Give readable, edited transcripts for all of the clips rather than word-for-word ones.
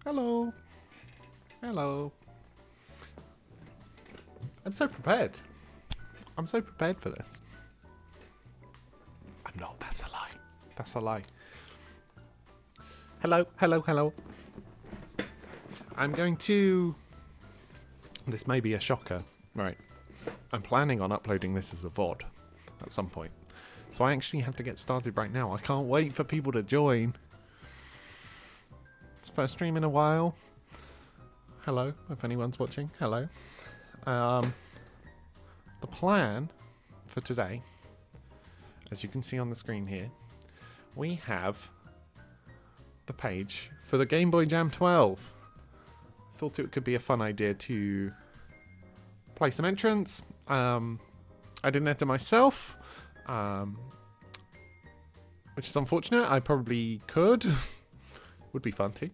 Hello. Hello. I'm so prepared. I'm so prepared for this. I'm not. That's a lie. That's a lie. Hello. Hello. Hello. I'm going to... This may be a shocker. Right. I'm planning on uploading this as a VOD at some point. So I actually have to get started right now. I can't wait for people to join. It's first stream in a while. Hello, if anyone's watching. Hello. The plan for today, as you can see on the screen here, we have the page for the GBJam 12. Thought it could be a fun idea to play some entrants. I didn't enter myself, which is unfortunate. I probably could. Would be fun to.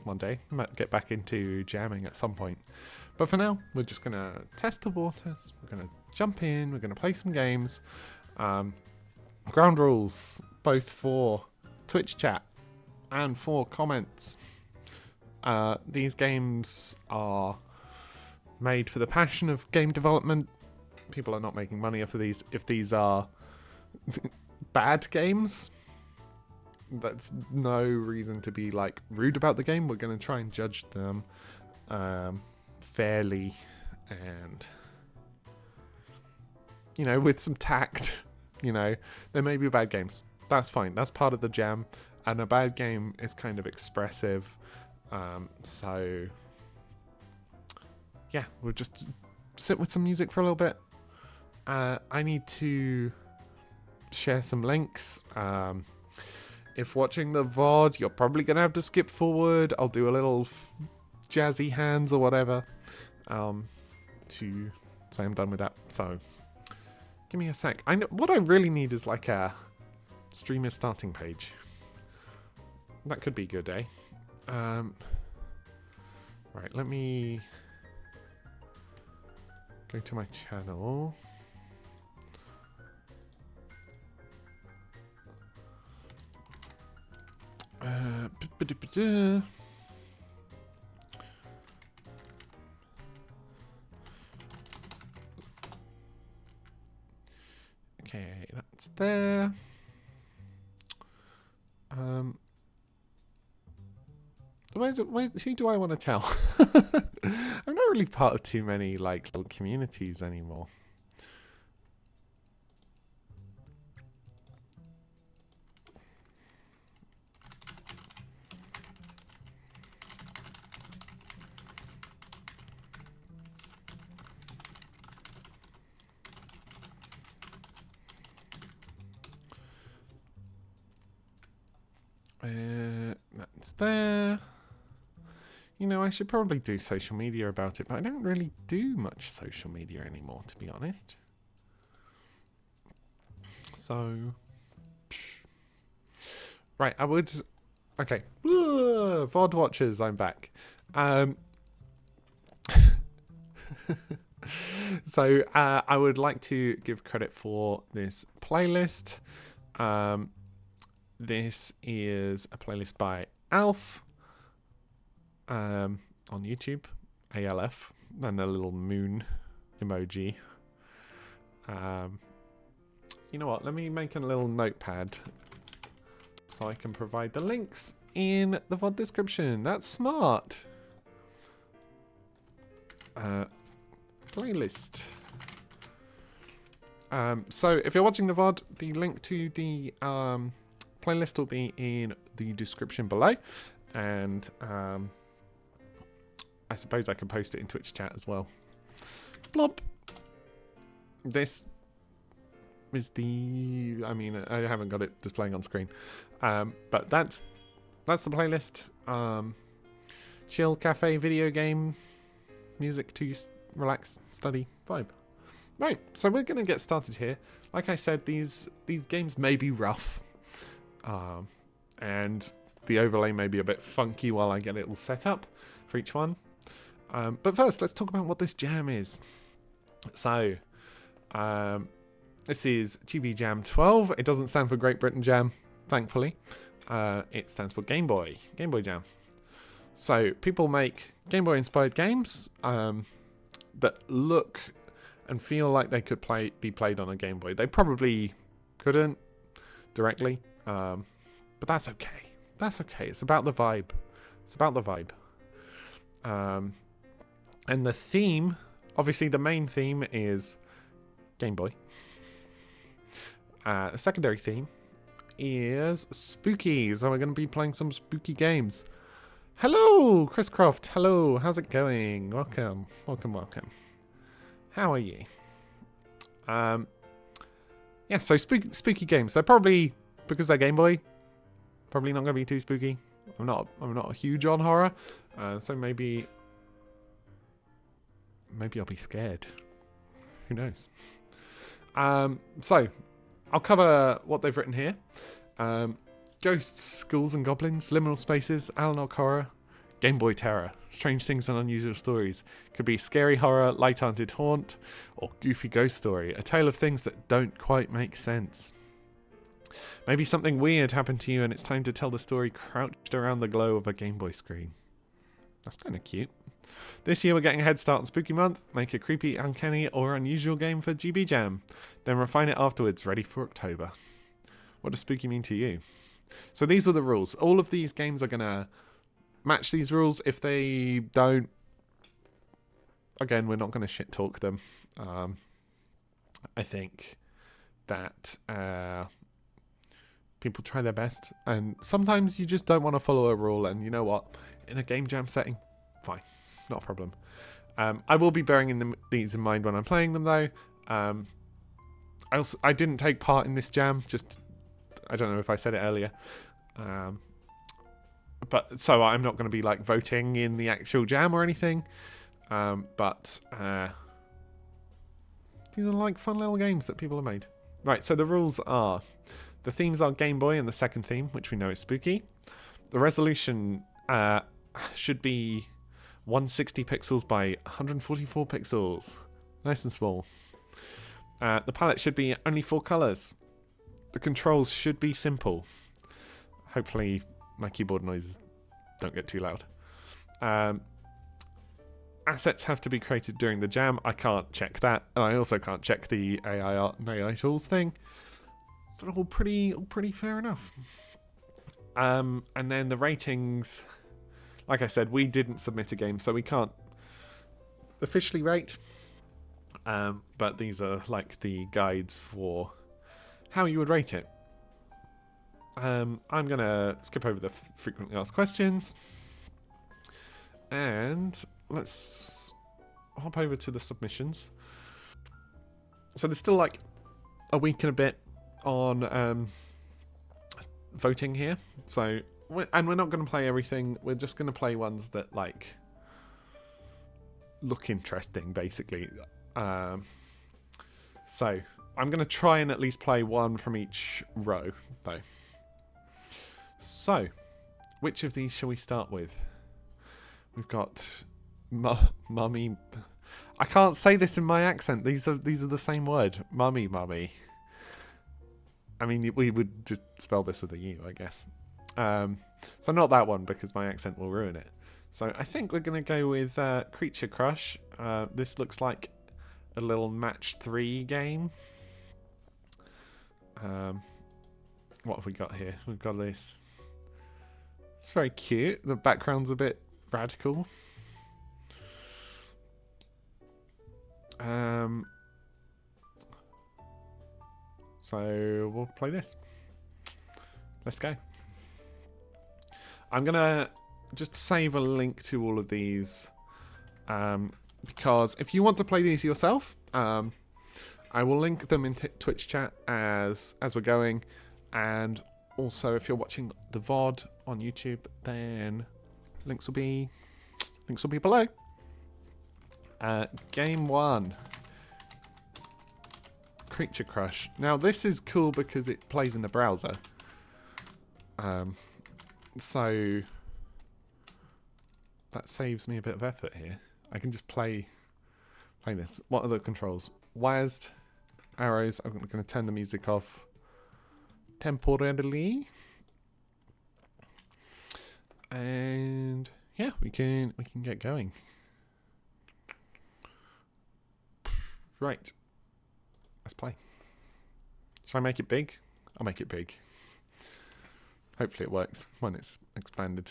One day. Might get back into jamming at some point. But for now, we're just going to test the waters. We're going to jump in. We're going to play some games. Ground rules, both for Twitch chat and for comments. These games are made for the passion of game development. People are not making money off of these. If these are bad games, that's no reason to be like rude about the game. We're going to try and judge them fairly and, you know, with some tact. You know, there may be bad games. That's fine. That's part of the jam. And a bad game is kind of expressive. So, yeah, we'll just sit with some music for a little bit. I need to share some links. If watching the VOD, you're probably going to have to skip forward. I'll do a little jazzy hands or whatever to say I'm done with that. So, give me a sec. What I really need is like a streamer starting page. That could be good, eh? Right, let me go to my channel. Okay, that's there. Who do I want to tell? I'm not really part of too many like little communities anymore. That's there. You know, I should probably do social media about it, but I don't really do much social media anymore, to be honest. So, right, I would... Okay. VOD watchers, I'm back. So, I would like to give credit for this playlist. This is a playlist by Alf. On YouTube, ALF, and a little moon emoji. You know what? Let me make a little notepad so I can provide the links in the VOD description. That's smart. Playlist. So if you're watching the VOD, the link to the playlist will be in the description below, and I suppose I can post it in Twitch chat as well. Blob. This is the... I mean, I haven't got it displaying on screen. But that's the playlist. Chill, cafe, video game, music to relax, study, vibe. Right, so we're going to get started here. Like I said, these games may be rough. And the overlay may be a bit funky while I get it all set up for each one. But first, let's talk about what this jam is. So, this is GBJam 12. It doesn't stand for Great Britain Jam, thankfully. It stands for Game Boy Jam. So people make Game Boy inspired games that look and feel like they could be played on a Game Boy. They probably couldn't directly, but that's okay. That's okay. It's about the vibe. It's about the vibe. And the theme, obviously the main theme is Game Boy. The secondary theme is spooky. So we're going to be playing some spooky games. Hello, Chris Croft. Hello, how's it going? Welcome, welcome, welcome. How are you? Yeah, so spooky games. They're probably, because they're Game Boy, probably not going to be too spooky. I'm not huge on horror, so maybe I'll be scared. Who knows? So I'll cover what they've written here. Ghosts, ghouls and goblins, liminal spaces, analog horror, Game Boy terror, strange things and unusual stories. Could be scary horror, light-hearted haunt, or goofy ghost story. A tale of things that don't quite make sense. Maybe something weird happened to you and it's time to tell the story crouched around the glow of a Game Boy screen. That's kind of cute. This year we're getting a head start on Spooky Month. Make a creepy, uncanny, or unusual game for GBJam. Then refine it afterwards, ready for October. What does spooky mean to you? So these were the rules. All of these games are going to match these rules. If they don't, again, we're not going to shit talk them. I think that people try their best. And sometimes you just don't want to follow a rule. And you know what? In a game jam setting, fine. Not a problem. I will be bearing these in mind when I'm playing them, though. I didn't take part in this jam. Just, I don't know if I said it earlier. But so I'm not going to be like voting in the actual jam or anything. But these are like fun little games that people have made. Right, so the rules are: the themes are Game Boy and the second theme, which we know is spooky. The resolution should be 160 pixels by 144 pixels. Nice and small. The palette should be only 4 colours. The controls should be simple. Hopefully my keyboard noises don't get too loud. Assets have to be created during the jam. I can't check that. And I also can't check the AI art and AI tools thing. But all pretty fair enough. And then the ratings... Like I said, we didn't submit a game, so we can't officially rate. But these are like the guides for how you would rate it. I'm going to skip over the frequently asked questions. And let's hop over to the submissions. So there's still like a week and a bit on voting here. So... And we're not going to play everything. We're just going to play ones that like look interesting, basically. So I'm going to try and at least play one from each row, though. So, which of these shall we start with? We've got mummy. I can't say this in my accent. These are the same word. Mummy. I mean, we would just spell this with a U, I guess. So not that one because my accent will ruin it. So I think we're going to go with Creature Crush. This looks like a little match 3 game. What have we got here? We've got this. It's very cute. The background's a bit radical. So we'll play this. Let's go. I'm going to just save a link to all of these because if you want to play these yourself, I will link them in Twitch chat as we're going. And also, if you're watching the VOD on YouTube, then links will be below. Game 1. Creature Crush. Now, this is cool because it plays in the browser. So that saves me a bit of effort here. I can just play this. What are the controls? WASD, arrows. I'm going to turn the music off temporarily. And yeah. yeah, we can get going. Right. Let's play. Should I make it big? I'll make it big. Hopefully it works when it's expanded.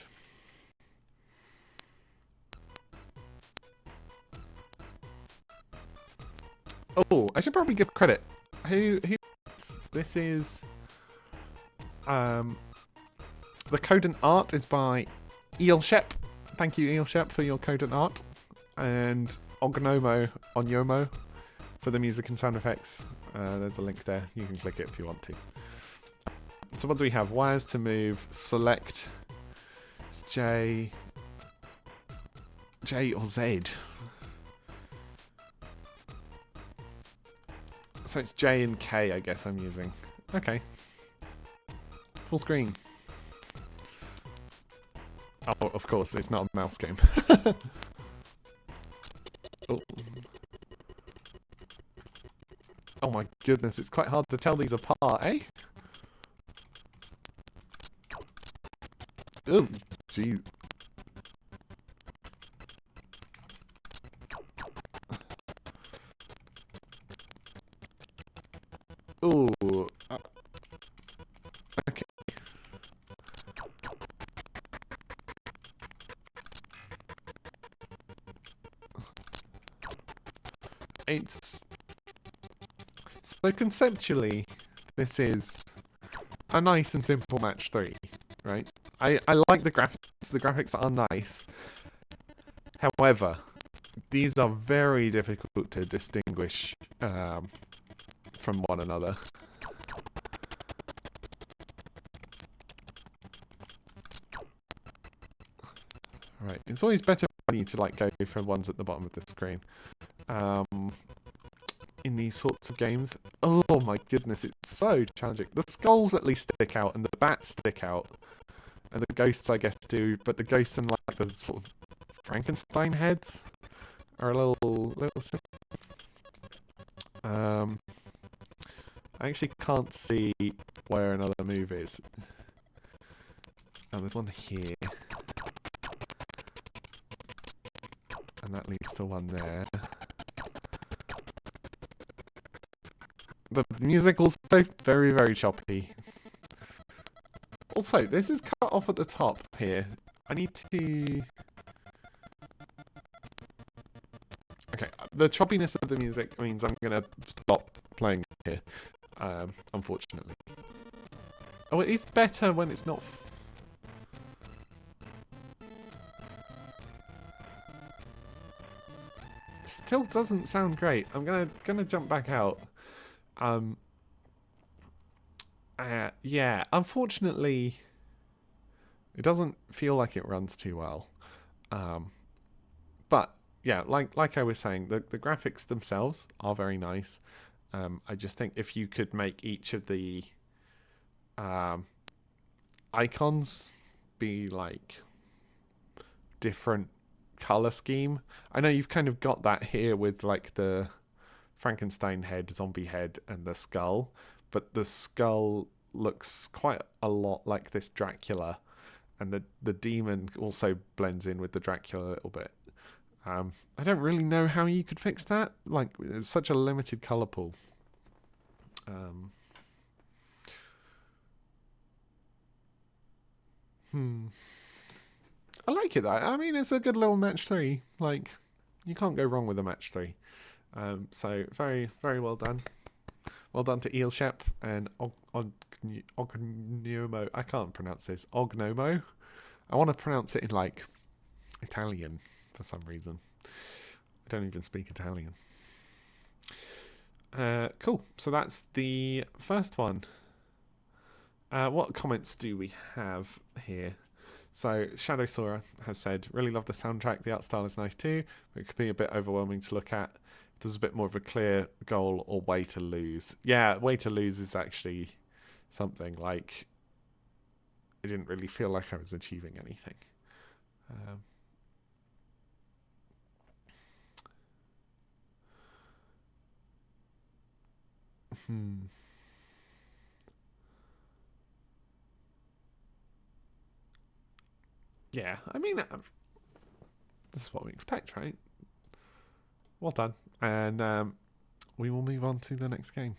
Oh, I should probably give credit. Who this is the code and art is by Eelshep. Thank you, Eelshep, for your code and art. And Ognomo Onyomo for the music and sound effects. There's a link there. You can click it if you want to. So what do we have? Wires to move. Select. It's J or Z. So it's J and K, I guess I'm using. Okay. Full screen. Oh, of course, it's not a mouse game. Oh. Oh my goodness, it's quite hard to tell these apart, eh? Oh, jeez. Oh. Okay. It's... So conceptually, this is a nice and simple match 3, right? I like the graphics. The graphics are nice. However, these are very difficult to distinguish from one another. Right, it's always better for you to like go for ones at the bottom of the screen. In these sorts of games. Oh my goodness, it's so challenging. The skulls at least stick out, and the bats stick out. And the ghosts, I guess, do, but the ghosts and like the sort of Frankenstein heads are a little I actually can't see where another move is. Oh, there's one here. And that leads to one there. The music also very, very choppy. Also, this is cut off at the top here. I need to... Okay, the choppiness of the music means I'm going to stop playing here, unfortunately. Oh, it is better when it's not... Still doesn't sound great. I'm gonna jump back out. Yeah, unfortunately, it doesn't feel like it runs too well. But yeah, like I was saying, the graphics themselves are very nice. I just think if you could make each of the icons be like different color scheme. I know you've kind of got that here with like the Frankenstein head, zombie head, and the skull, but the skull looks quite a lot like this Dracula, and the demon also blends in with the Dracula a little bit. I don't really know how you could fix that. Like, it's such a limited color pool. I like it though. I mean, it's a good little match 3. Like, you can't go wrong with a match 3. So very, very well done. Well done to Eelshep and Ognomo. I can't pronounce this. Ognomo. I want to pronounce it in like Italian for some reason. I don't even speak Italian. Cool. So that's the first one. What comments do we have here? So Shadow Sora has said, really love the soundtrack. The art style is nice too, but it could be a bit overwhelming to look at. There's a bit more of a clear goal or way to lose. Yeah, way to lose is actually something like I didn't really feel like I was achieving anything. Yeah, I mean, This is what we expect, right? Well done. And we will move on to the next game.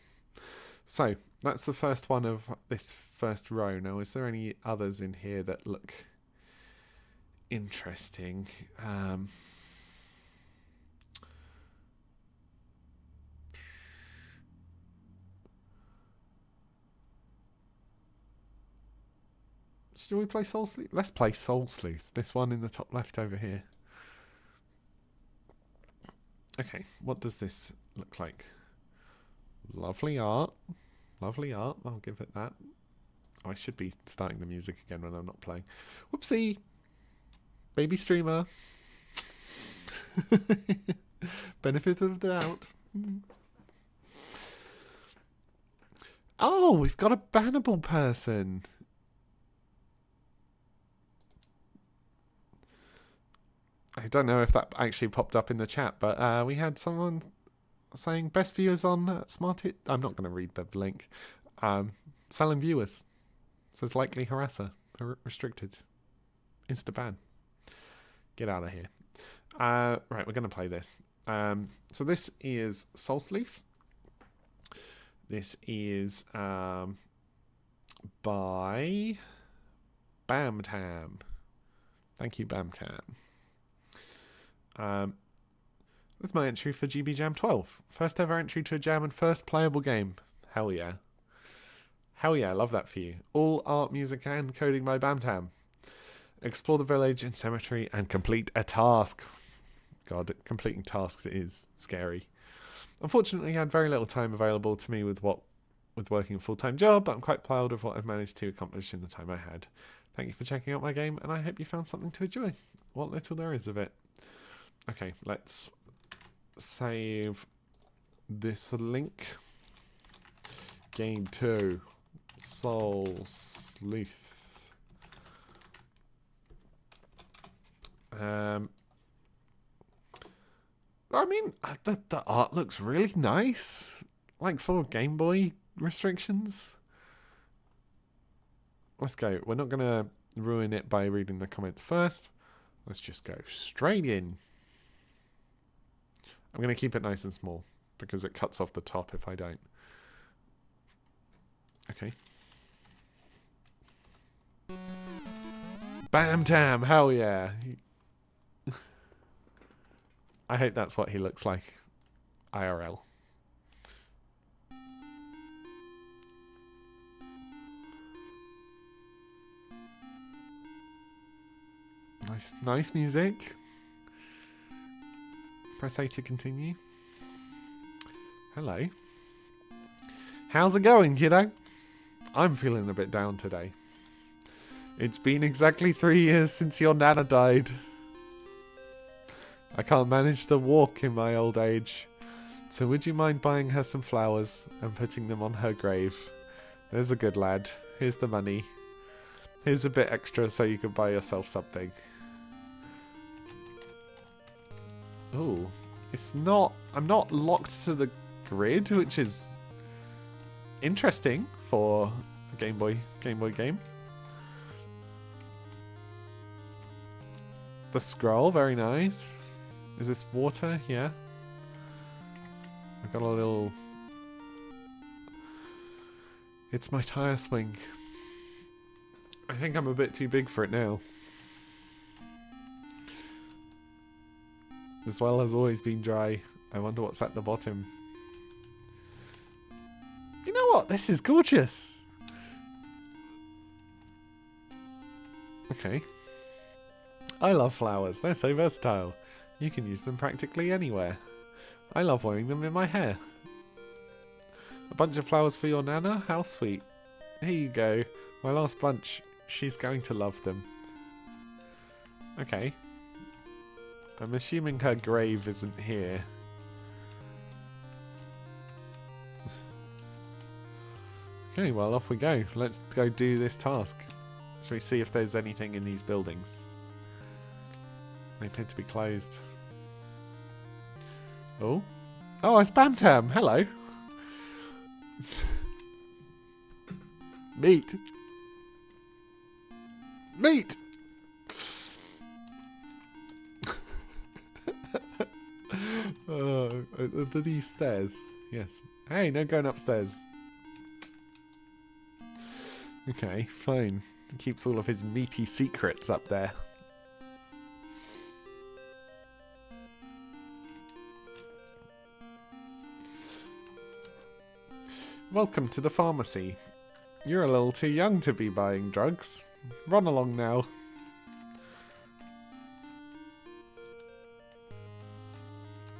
So, that's the first one of this first row. Now, is there any others in here that look interesting? Should we play Soul Sleuth? Let's play Soul Sleuth. This one in the top left over here. Okay, what does this look like? Lovely art. Lovely art, I'll give it that. Oh, I should be starting the music again when I'm not playing. Whoopsie! Baby streamer. Benefit of the doubt. Oh, we've got a bannable person. I don't know if that actually popped up in the chat, but we had someone saying best viewers on Smartit. I'm not going to read the link. Selling viewers. Says likely harasser. Restricted. Insta ban. Get out of here. Right, we're going to play this. So this is Soul Sleuth. This is by BamTam. Thank you, BamTam. That's my entry for GBJam 12. First ever entry to a jam and first playable game. Hell yeah. Hell yeah, I love that for you. All art, music and coding by BamTam. Explore the village and cemetery and complete a task. God, completing tasks is scary. Unfortunately, I had very little time available to me with working a full-time job, but I'm quite proud of what I've managed to accomplish in the time I had. Thank you for checking out my game, and I hope you found something to enjoy. What little there is of it. Okay, let's save this link. Game 2. Soul Sleuth. I mean, the art looks really nice. Like for Game Boy restrictions. Let's go. We're not going to ruin it by reading the comments first. Let's just go straight in. I'm going to keep it nice and small because it cuts off the top if I don't. Okay. BamTam, hell yeah. I hope that's what he looks like. IRL. Nice music. Press A to continue. Hello. How's it going, kiddo? I'm feeling a bit down today. It's been exactly 3 years since your nana died. I can't manage to walk in my old age. So would you mind buying her some flowers and putting them on her grave? There's a good lad. Here's the money. Here's a bit extra so you can buy yourself something. Oh, I'm not locked to the grid, which is interesting for a Game Boy game. The scroll, very nice. Is this water? Yeah. I've got a little... It's my tire swing. I think I'm a bit too big for it now. This well has always been dry. I wonder what's at the bottom. You know what? This is gorgeous. Okay. I love flowers. They're so versatile. You can use them practically anywhere. I love wearing them in my hair. A bunch of flowers for your nana? How sweet. Here you go. My last bunch. She's going to love them. Okay. I'm assuming her grave isn't here. Okay, well, off we go. Let's go do this task. Shall we see if there's anything in these buildings? They appear to be closed. Oh. Oh, it's BamTam. Hello. Meat. Meat. These stairs. Yes. Hey, no going upstairs. Okay, fine. He keeps all of his meaty secrets up there. Welcome to the pharmacy. You're a little too young to be buying drugs. Run along now.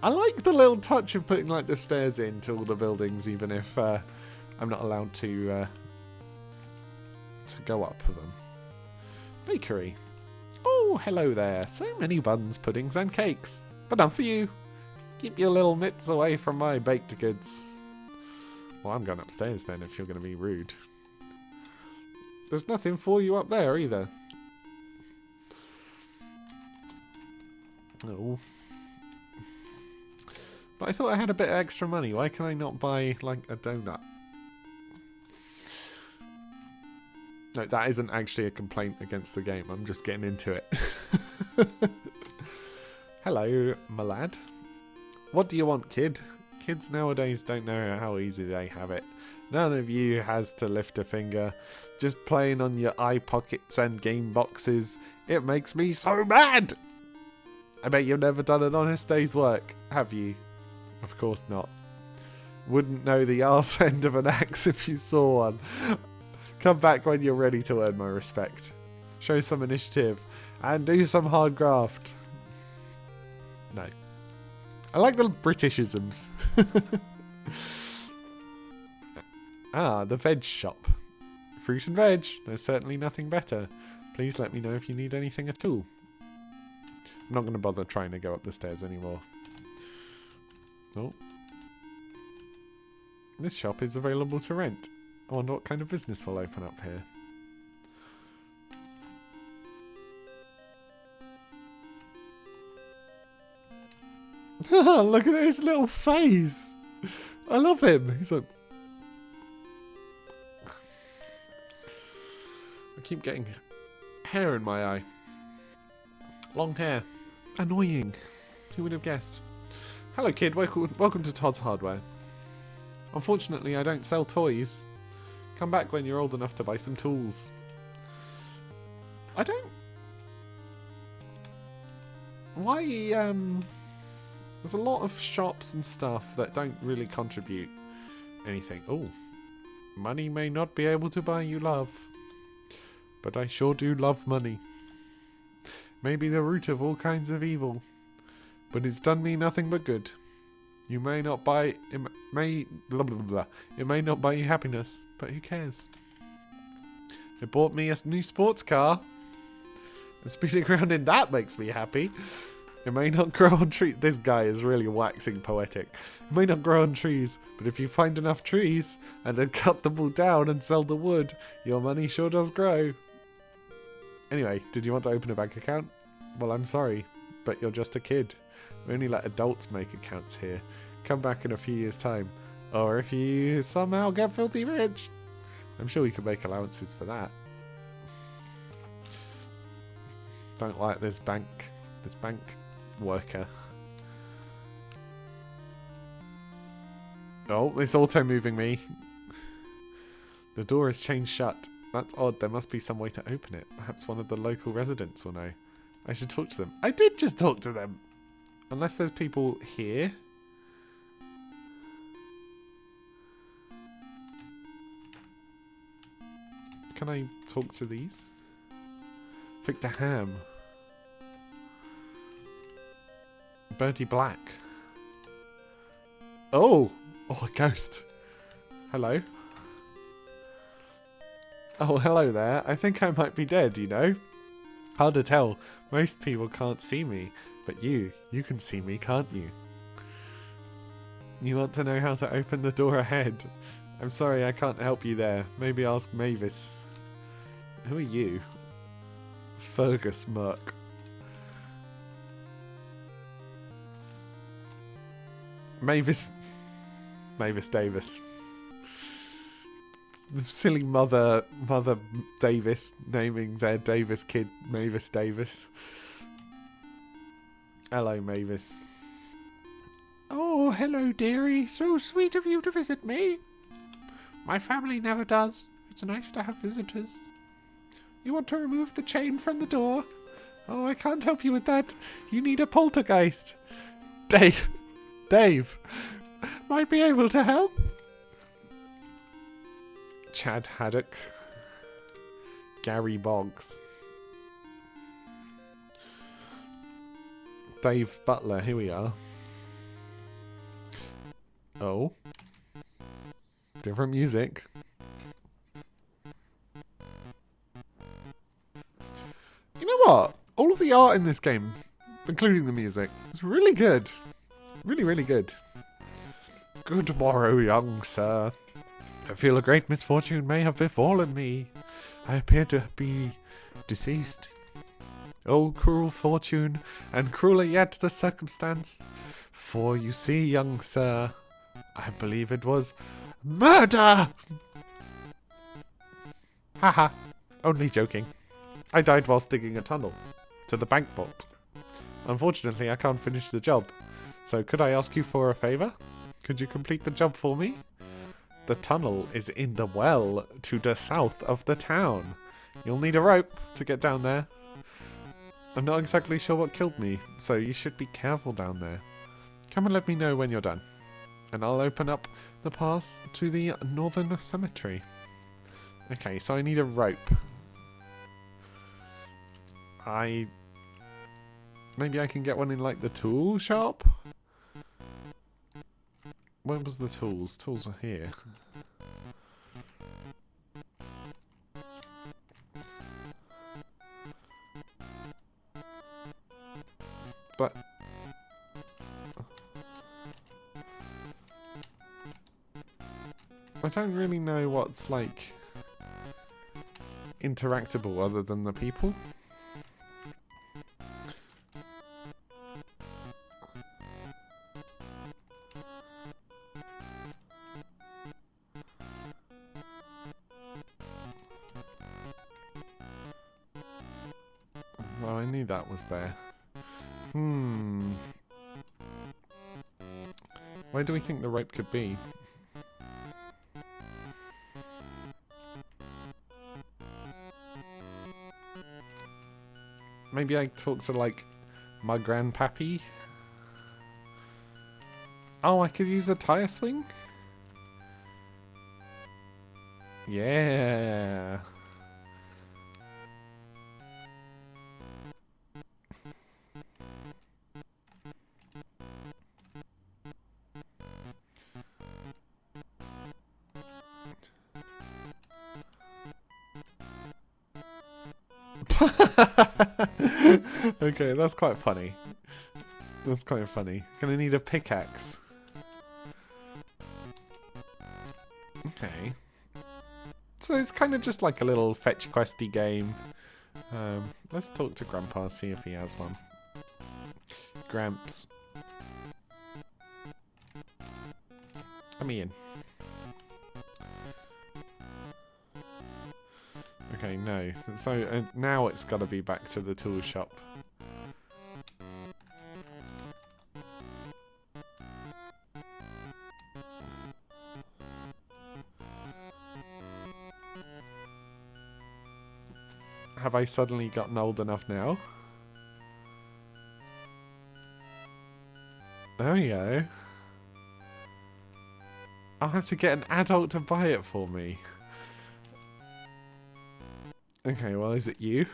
I like the little touch of putting like the stairs into all the buildings, even if I'm not allowed to go up them. Bakery. Oh, hello there. So many buns, puddings and cakes. But none for you. Keep your little mitts away from my baked goods. Well, I'm going upstairs then if you're going to be rude. There's nothing for you up there either. Oh. But I thought I had a bit of extra money. Why can I not buy, like, a donut? No, that isn't actually a complaint against the game. I'm just getting into it. Hello, my lad. What do you want, kid? Kids nowadays don't know how easy they have it. None of you has to lift a finger. Just playing on your eye pockets and game boxes. It makes me so mad! I bet you've never done an honest day's work, have you? Of course not. Wouldn't know the arse end of an axe if you saw one. Come back when you're ready to earn my respect. Show some initiative and do some hard graft. No. I like the Britishisms. Ah, the veg shop. Fruit and veg. There's certainly nothing better. Please let me know if you need anything at all. I'm not going to bother trying to go up the stairs anymore. Oh. This shop is available to rent. I wonder what kind of business will open up here. Look at his little face. I love him. He's like... I keep getting hair in my eye. Long hair. Annoying. Who would have guessed? Hello, kid. Welcome to Todd's Hardware. Unfortunately, I don't sell toys. Come back when you're old enough to buy some tools. I don't... Why, there's a lot of shops and stuff that don't really contribute anything. Oh. Money may not be able to buy you love. But I sure do love money. Maybe the root of all kinds of evil. But it's done me nothing but good. You may not buy... It may... Blah, blah, blah. It may not buy you happiness. But who cares? It bought me a new sports car. And speeding around in that makes me happy. It may not grow on trees. This guy is really waxing poetic. It may not grow on trees, but if you find enough trees and then cut them all down and sell the wood, your money sure does grow. Anyway, did you want to open a bank account? Well, I'm sorry, but you're just a kid. We only let adults make accounts here. Come back in a few years' time. Or if you somehow get filthy rich. I'm sure we can make allowances for that. Don't like this bank worker. Oh, it's auto-moving me. The door has changed shut. That's odd. There must be some way to open it. Perhaps one of the local residents will know. I should talk to them. I did just talk to them. Unless there's people here. Can I talk to these? Victor Ham. Birdie Black. Oh! Oh, a ghost. Hello. Oh, hello there. I think I might be dead, you know? Hard to tell. Most people can't see me. But you can see me, can't you? You want to know how to open the door ahead? I'm sorry I can't help you there. Maybe ask Mavis. Who are you? Fergus Merc. Mavis Davis. The silly mother Davis naming their Davis kid Mavis Davis. Hello, Mavis. Oh, hello, dearie. So sweet of you to visit me. My family never does. It's nice to have visitors. You want to remove the chain from the door? Oh, I can't help you with that. You need a poltergeist. Dave might be able to help. Chad Haddock. Gary Boggs. Dave Butler, here we are. Oh. Different music. You know what? All of the art in this game, including the music, is really good. Really, really good. Good morrow, young sir. I feel a great misfortune may have befallen me. I appear to be deceased. Oh, cruel fortune, and crueler yet the circumstance. For you see, young sir, I believe it was murder! Haha, only joking. I died whilst digging a tunnel to the bank vault. Unfortunately, I can't finish the job. So could I ask you for a favour? Could you complete the job for me? The tunnel is in the well to the south of the town. You'll need a rope to get down there. I'm not exactly sure what killed me, so you should be careful down there. Come and let me know when you're done, and I'll open up the pass to the northern cemetery. Okay, so I need a rope. Maybe I can get one in, like, the tool shop? Where was the tools? Tools were here. But I don't really know what's, like, interactable other than the people. Well, I knew that was there. Where do we think the rope could be? Maybe I talk to, like, my grandpappy? Oh, I could use a tire swing? Yeah. Okay, that's quite funny. That's quite funny. Gonna need a pickaxe. Okay. So it's kind of just like a little fetch questy game. Let's talk to Grandpa, see if he has one. Gramps. Let me in. Okay, no. So now it's got to be back to the tool shop. Have I suddenly gotten old enough now? There we go. I'll have to get an adult to buy it for me. Okay, well, is it you?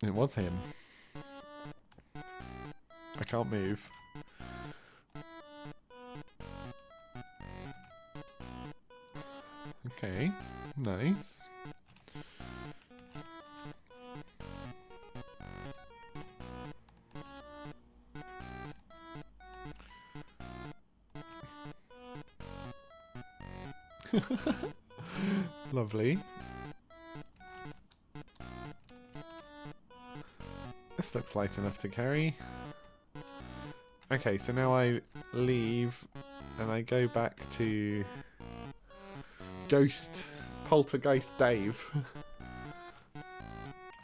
It was him. I can't move. Okay, nice. Lovely. This looks light enough to carry. Okay, so now I leave and I go back to Poltergeist Dave.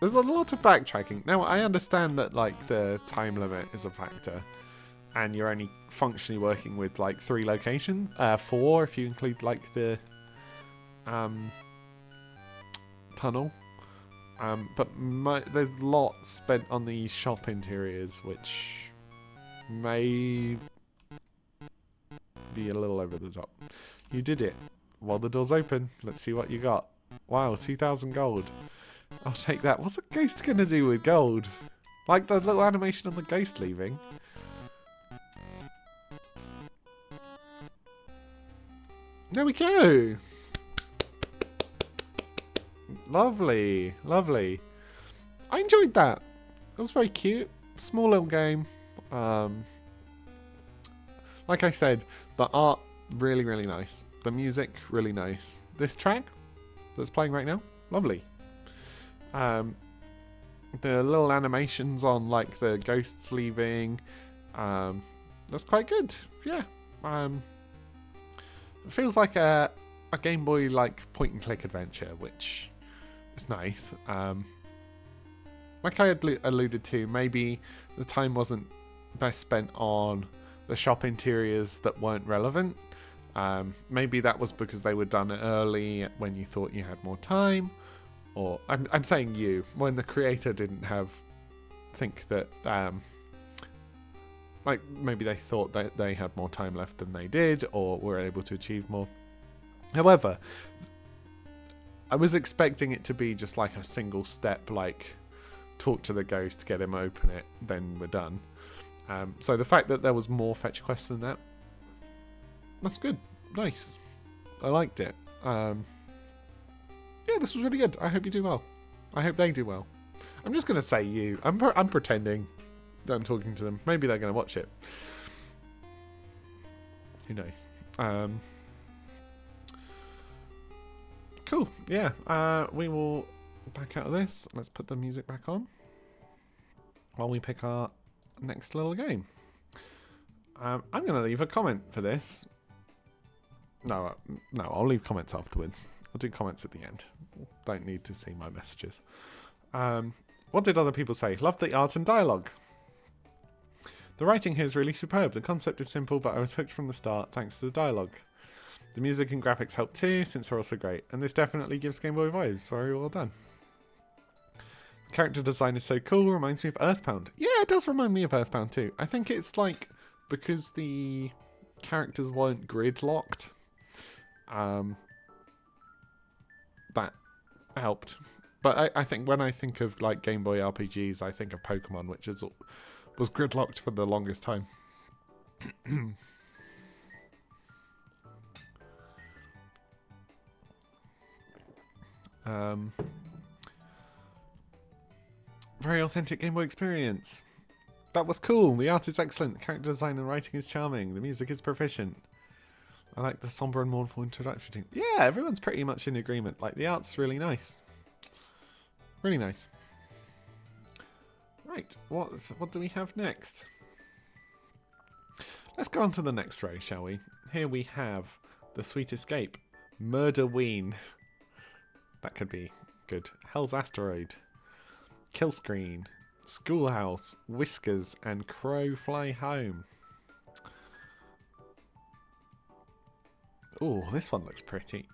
There's a lot of backtracking. Now, I understand that, like, the time limit is a factor. And you're only functionally working with, like, 3 locations. 4 if you include, like, the tunnel. But there's lots spent on the shop interiors, which may be a little over the top. You did it. While the door's open, let's see what you got. Wow, 2,000 gold. I'll take that. What's a ghost gonna do with gold? Like the little animation on the ghost leaving. There we go. Lovely, lovely. I enjoyed that. It was very cute. Small little game. Like I said, the art really, really nice. The music really nice. This track that's playing right now, lovely. The little animations on like the ghosts leaving, that's quite good. Yeah. It feels like a Game Boy like point and click adventure, which is nice. Like I had alluded to, maybe the time wasn't best spent on the shop interiors that weren't relevant. Maybe that was because they were done early when you thought you had more time, or I'm saying you, when the creator didn't think that like maybe they thought that they had more time left than they did, or were able to achieve more. However, I was expecting it to be just like a single step, like talk to the ghost, get him, open it, then we're done. So the fact that there was more fetch quests than that, that's good. Nice. I liked it. Yeah, this was really good. I hope you do well. I hope they do well. I'm just going to say you. I'm pretending that I'm talking to them. Maybe they're going to watch it. Who knows? Cool. Yeah. We will back out of this. Let's put the music back on while we pick our next little game. I'm going to leave a comment for this. No, I'll leave comments afterwards. I'll do comments at the end. Don't need to see my messages. What did other people say? Love the art and dialogue. The writing here is really superb. The concept is simple, but I was hooked from the start thanks to the dialogue. The music and graphics help too, since they're also great. And this definitely gives Game Boy vibes. Very well done. The character design is so cool. Reminds me of Earthbound. Yeah, it does remind me of Earthbound too. I think it's like because the characters weren't grid locked. That helped. But I think when I think of like Game Boy RPGs, I think of Pokemon, which was gridlocked for the longest time. Very authentic Game Boy experience. That was cool. The art is excellent. The character design and writing is charming. The music is proficient. I like the somber and mournful introduction. Yeah, everyone's pretty much in agreement. Like, the art's really nice. Really nice. Right, what do we have next? Let's go on to the next row, shall we? Here we have The Sweet Escape. Murderween. That could be good. Hell's Asteroid. Kill Screen. Schoolhouse. Whiskers. And Crow Fly Home. Oh, this one looks pretty.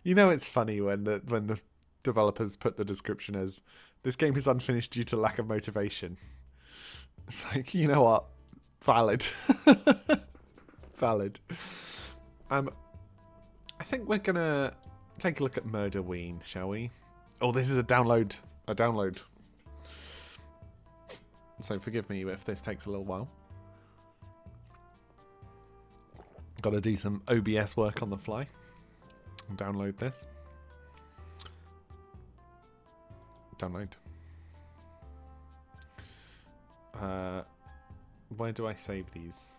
You know, it's funny when the developers put the description as, this game is unfinished due to lack of motivation. It's like, you know what? Valid. Valid. I think we're gonna take a look at Murderween, shall we? Oh, this is a download. So forgive me if this takes a little while. Got to do some OBS work on the fly. Download this. Download. Where do I save these?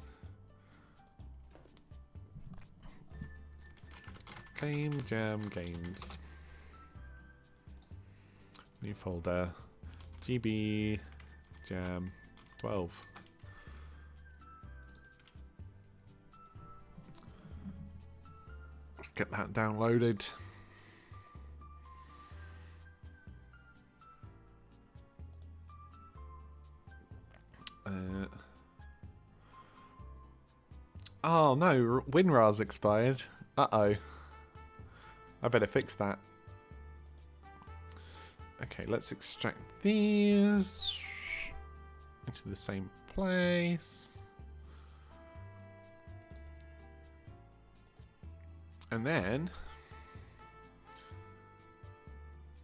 GBJam games. New folder. GBJam 12. Get that downloaded. Oh no, WinRAR's expired. Uh-oh. I better fix that. Okay, let's extract these into the same place. And then,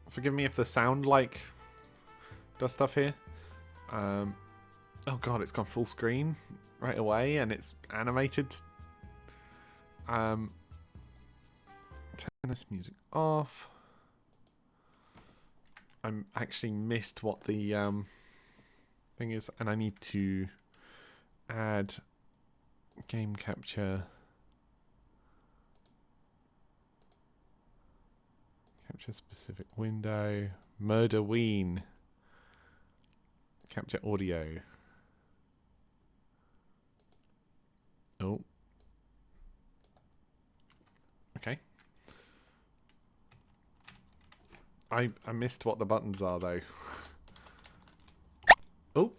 forgive me if the sound like does stuff here. Oh god, it's gone full screen right away and it's animated. Turn this music off. I actually missed what the thing is, and I need to add game capture. Capture specific window. Murderween. Capture audio. Oh. Okay. I missed what the buttons are though. Oh.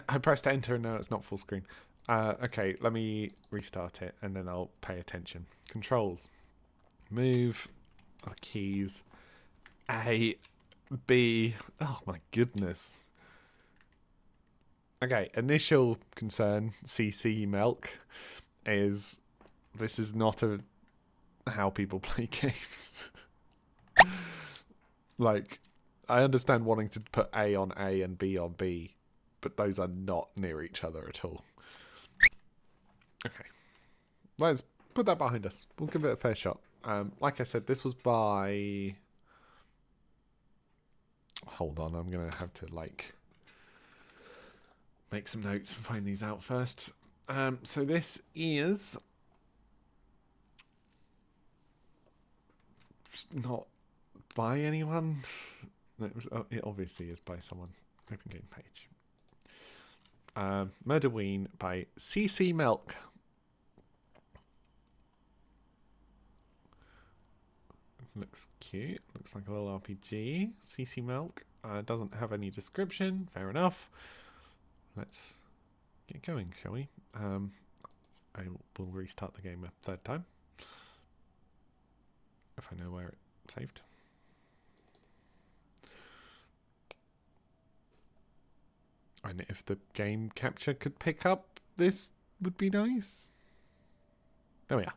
I pressed enter and now it's not full screen. Okay, let me restart it and then I'll pay attention. Controls. Move. The keys. A. B. Oh my goodness. Okay, initial concern, CC Milk, is this is not how people play games. Like, I understand wanting to put A on A and B on B, but those are not near each other at all. Okay, let's put that behind us. We'll give it a fair shot. Like I said, this was by... Hold on, I'm going to have to, like, make some notes and find these out first. So this is not by anyone. No, it obviously is by someone. Open game page. Murderween by CC Milk. Looks cute. Looks like a little RPG. CC Milk. Doesn't have any description. Fair enough. Let's get going, shall we? I will restart the game a third time. If I know where it saved. And if the game capture could pick up this would be nice. There we are.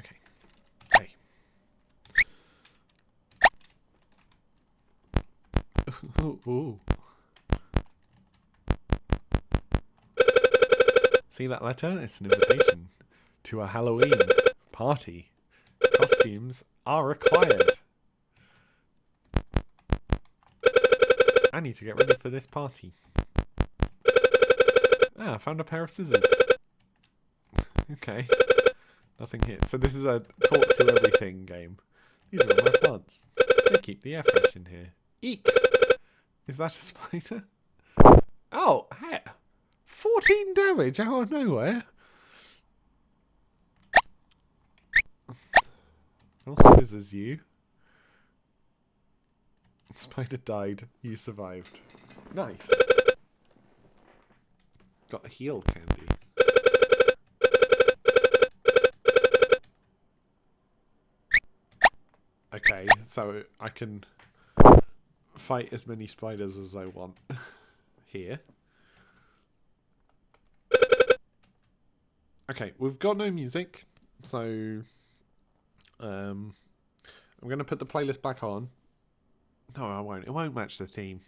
Okay. Hey. Ooh. See that letter? It's an invitation to a Halloween party. Costumes are required. I need to get ready for this party. I found a pair of scissors. Okay. Nothing here. So this is a talk to everything game. These are all my plants. They keep the air fresh in here. Eek! Is that a spider? Oh, hey! 14 damage out of nowhere. I'll scissors you. Spider died. You survived. Nice. Got a heal candy. Okay, so I can fight as many spiders as I want here. Okay, we've got no music, so I'm going to put the playlist back on. No, I won't. It won't match the theme.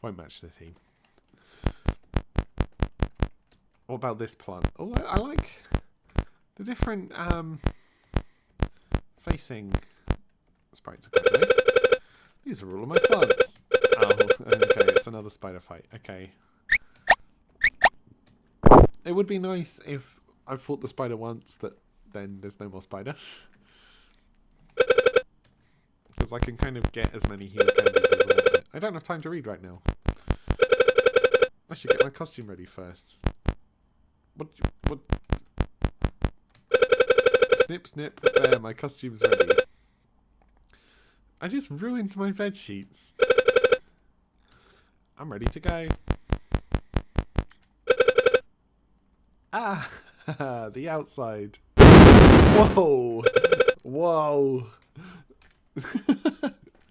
Won't match the theme. What about this plant? Oh, I like the different facing sprites are quite nice. These are all of my plants. Oh, okay, it's another spider fight. Okay. It would be nice if I fought the spider once, that then there's no more spider. Because I can kind of get as many heal candies as I want. I don't have time to read right now. I should get my costume ready first. What? Snip, snip. There, my costume's ready. I just ruined my bed sheets. I'm ready to go. Ah, the outside. Whoa, whoa.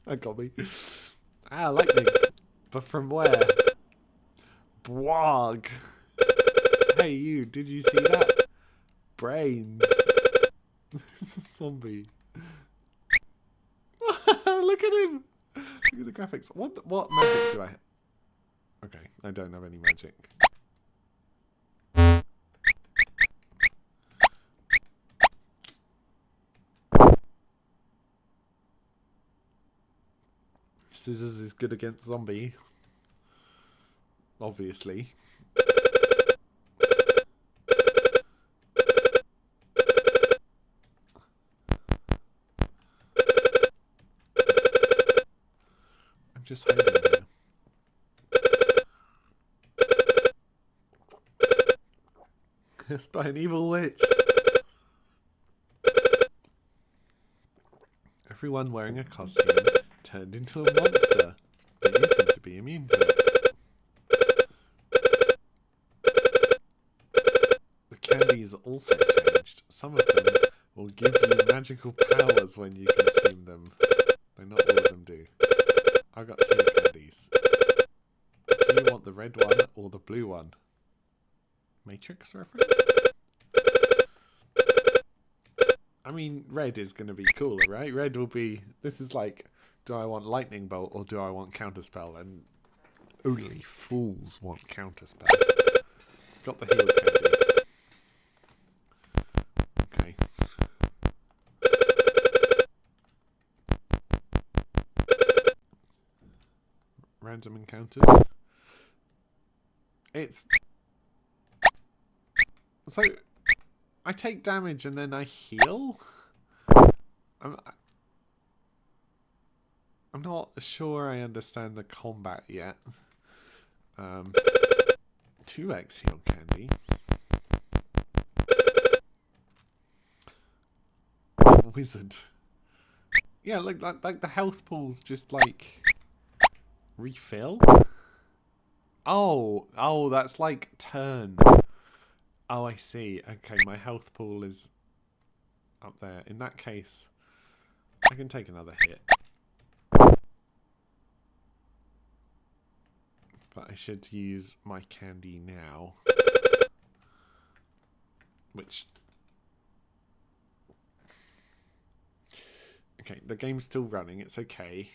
That got me. Ah, lightning. But from where? Bwog. Hey you, did you see that? Brains. It's a zombie. Look at him. Look at the graphics. What magic do I have? Okay, I don't have any magic. Scissors is good against zombie. Obviously. I'm just hiding here. It's by an evil witch. Everyone wearing a costume turned into a monster, but you seem to be immune to it. The candies also changed. Some of them will give you magical powers when you consume them. Though not all of them do. I got 2 candies. Do you want the red one or the blue one? Matrix reference? I mean, red is going to be cooler, right? Red will be... This is like, do I want lightning bolt or do I want counterspell? And only fools want counterspell. Got the heal candy. Okay. Random encounters. It's... So, I take damage and then I heal? I'm not sure I understand the combat yet. 2x heal candy. Wizard. Yeah, like the health pools just like refill. Oh, that's like turn. Oh, I see. Okay, my health pool is up there. In that case, I can take another hit. But I should use my candy now. Which... Okay, the game's still running. It's okay.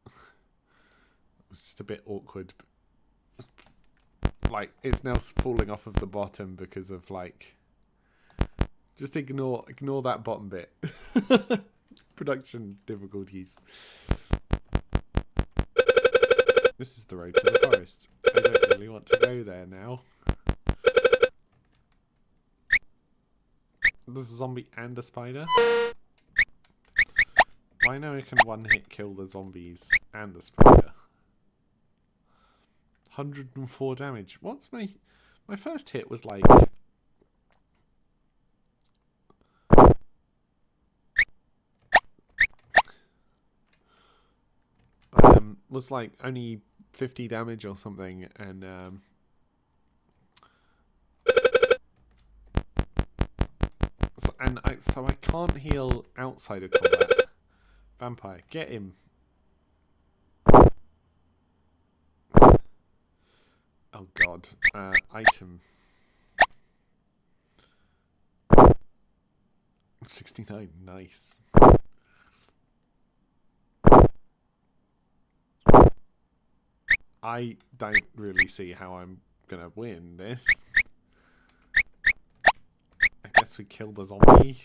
It was just a bit awkward. Like, it's now falling off of the bottom because of, like... Just ignore that bottom bit. Production difficulties. This is the road to the forest. I don't really want to go there now. There's a zombie and a spider. I know I can one-hit kill the zombies and the spider. 104 damage. What's my first hit was like... was like only 50 damage or something, and so I can't heal outside of combat. Vampire, get him. Oh god. Item. 69, nice. I don't really see how I'm gonna win this. I guess we killed the zombie.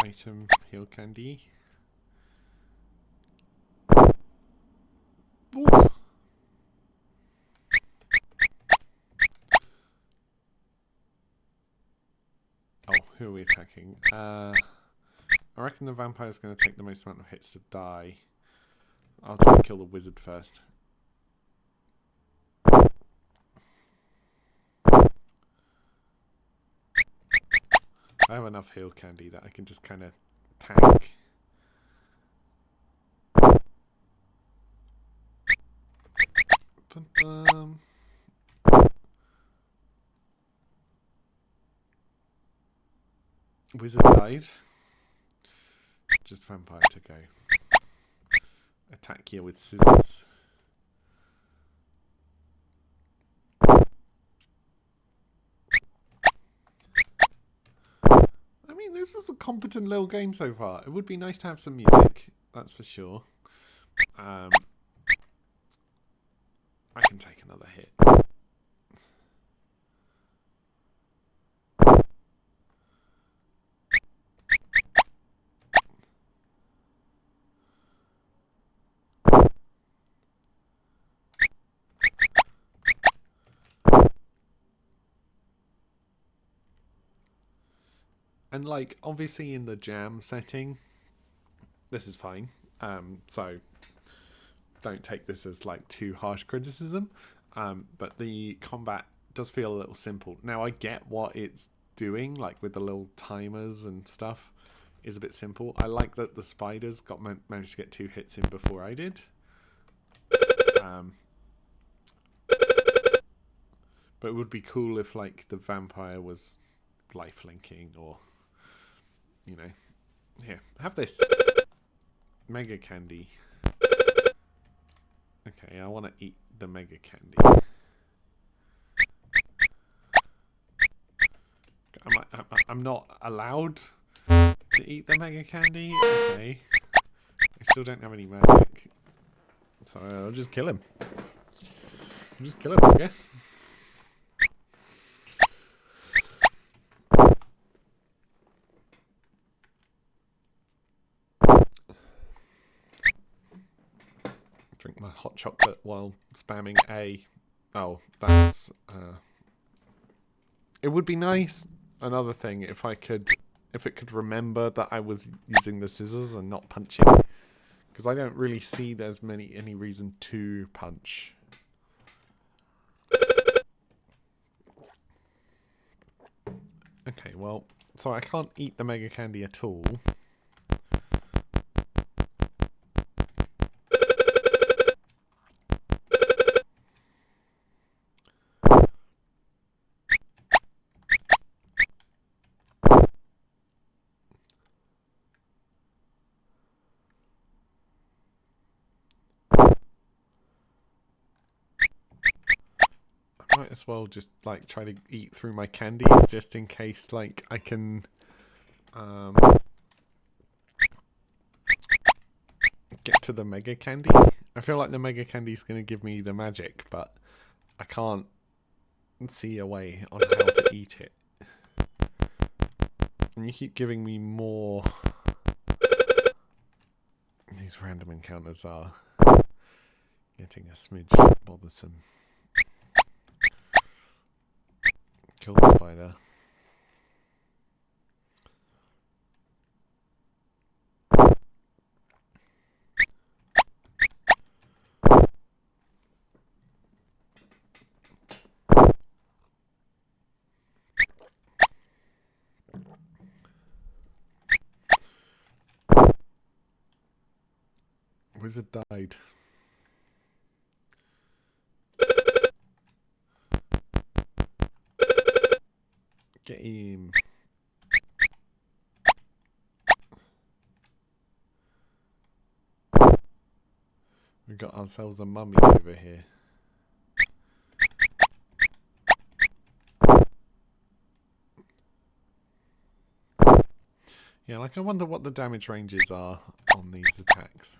Item, heal candy. Ooh. Oh, who are we attacking? I reckon the vampire's going to take the most amount of hits to die. I'll try and kill the wizard first. I have enough heal candy that I can just kind of tank. Wizard died. Just vampire to go. Attack here with scissors. I mean, this is a competent little game so far. It would be nice to have some music, that's for sure. I can take another hit. And like, obviously in the jam setting, this is fine. So don't take this as like too harsh criticism. But the combat does feel a little simple. Now I get what it's doing, like with the little timers and stuff, is a bit simple. I like that the spiders managed to get 2 hits in before I did. But it would be cool if like the vampire was life linking, or you know, here, have this mega candy. Okay, I want to eat the mega candy. I'm not allowed to eat the mega candy. Okay, I still don't have any magic, so I'll just kill him. I guess. Drink my hot chocolate while spamming A. Oh, that's... it would be nice, another thing, if it could remember that I was using the scissors and not punching. Because I don't really see there's any reason to punch. Okay, well, so I can't eat the mega candy at all. Might as well just like try to eat through my candies just in case like I can get to the mega candy. I feel like the mega candy is going to give me the magic, but I can't see a way on how to eat it. And you keep giving me more. These random encounters are getting a smidge bothersome. Kill the spider. Wizard died. Get him. We got ourselves a mummy over here. Yeah, like I wonder what the damage ranges are on these attacks.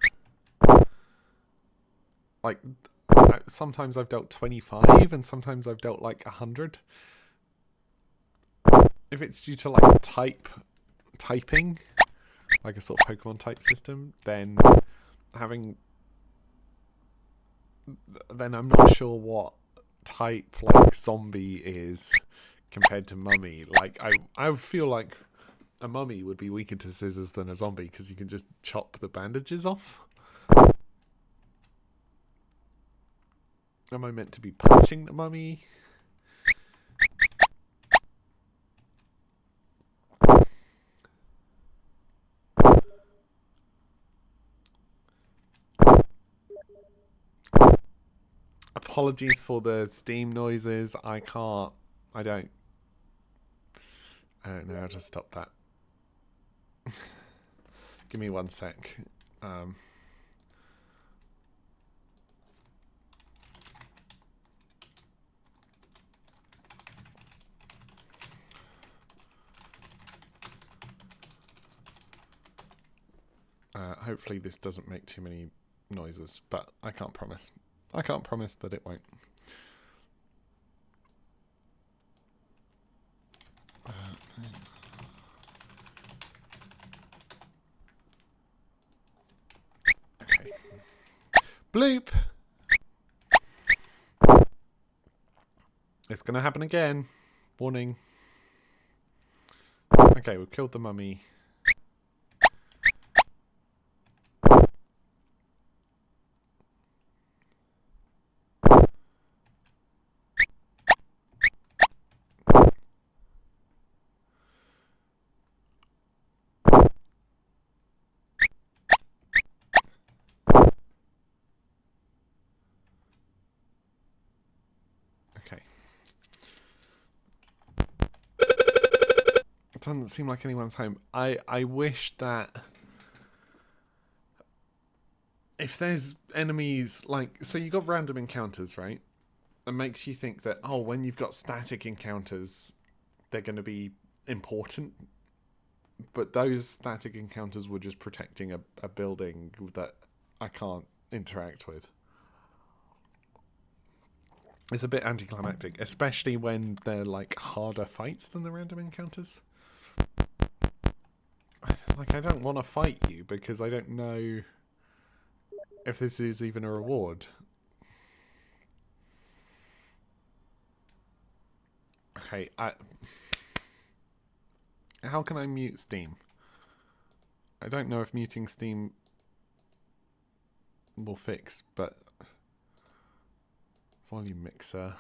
Like, sometimes I've dealt 25 and sometimes I've dealt like 100. If it's due to like typing, like a sort of Pokemon type system, then I'm not sure what type like zombie is, compared to mummy. Like I feel like a mummy would be weaker to scissors than a zombie because you can just chop the bandages off. Am I meant to be punching the mummy? Apologies for the steam noises. I don't know how to stop that. Give me 1 sec. Hopefully this doesn't make too many noises, but I can't promise. I can't promise that it won't. Okay. Bloop! It's gonna happen again. Warning. Okay, we've killed the mummy. Okay. It doesn't seem like anyone's home. I wish that if there's enemies, like, so you got random encounters, right? It makes you think that, oh, when you've got static encounters, they're going to be important. But those static encounters were just protecting a building that I can't interact with. It's a bit anticlimactic, especially when they're like harder fights than the random encounters. Like, I don't want to fight you because I don't know if this is even a reward. Okay, how can I mute Steam? I don't know if muting Steam will fix, but volume mixer,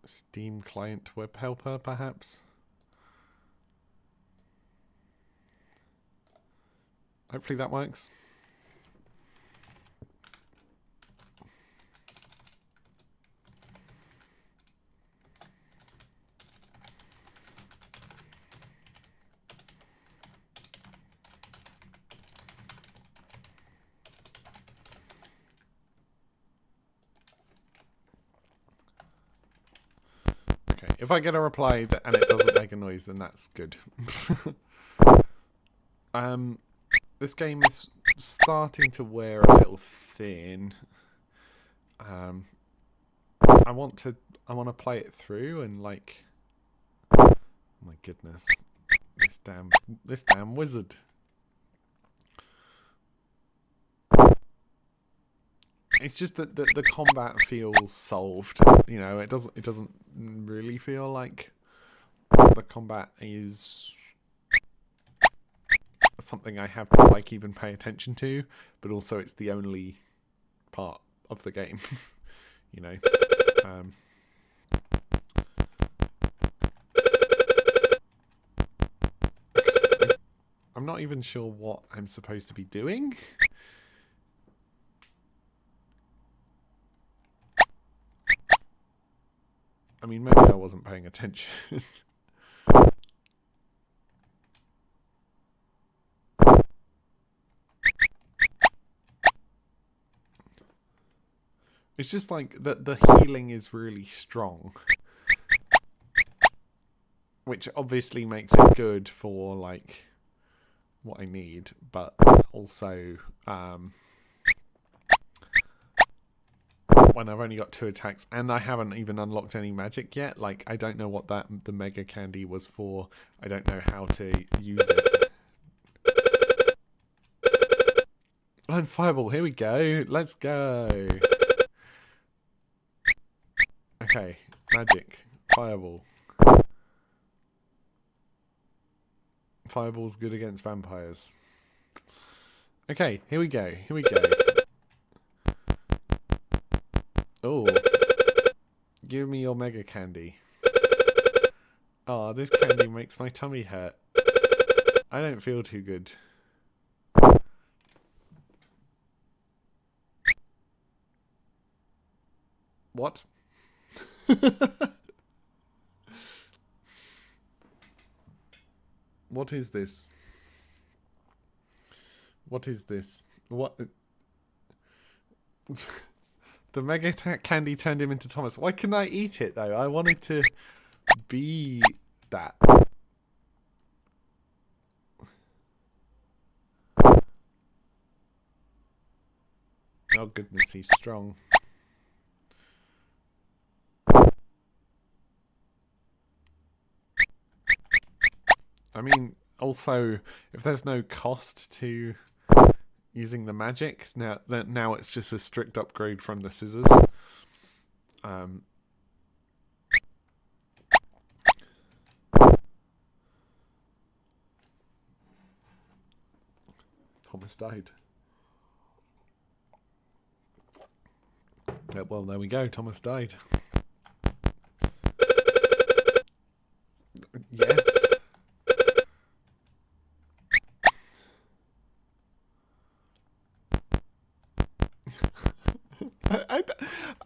Steam client web helper, perhaps. Hopefully that works. Okay, if I get a reply and it doesn't make a noise, then that's good. This game is starting to wear a little thin. I want to play it through and like, oh my goodness, this damn wizard. It's just that the combat feels solved. You know, it doesn't really feel like the combat is something I have to like even pay attention to, but also it's the only part of the game. You know. I'm not even sure what I'm supposed to be doing. I mean, maybe I wasn't paying attention. It's just like the healing is really strong, which obviously makes it good for like what I need, but also when I've only got 2 attacks and I haven't even unlocked any magic yet, like I don't know what the mega candy was for. I don't know how to use it. And fireball, here we go. Let's go. Okay, Magic. Fireball. Fireball's good against vampires. Okay, here we go. Here we go. Oh. Give me your mega candy. Oh, this candy makes my tummy hurt. I don't feel too good. What? What is this? What is this? What? The mega candy turned him into Thomas. Why couldn't I eat it though? I wanted to be that. Oh goodness, he's strong. I mean, also, if there's no cost to using the magic, now it's just a strict upgrade from the scissors. Thomas died. Yeah, well, there we go. Thomas died. Yes.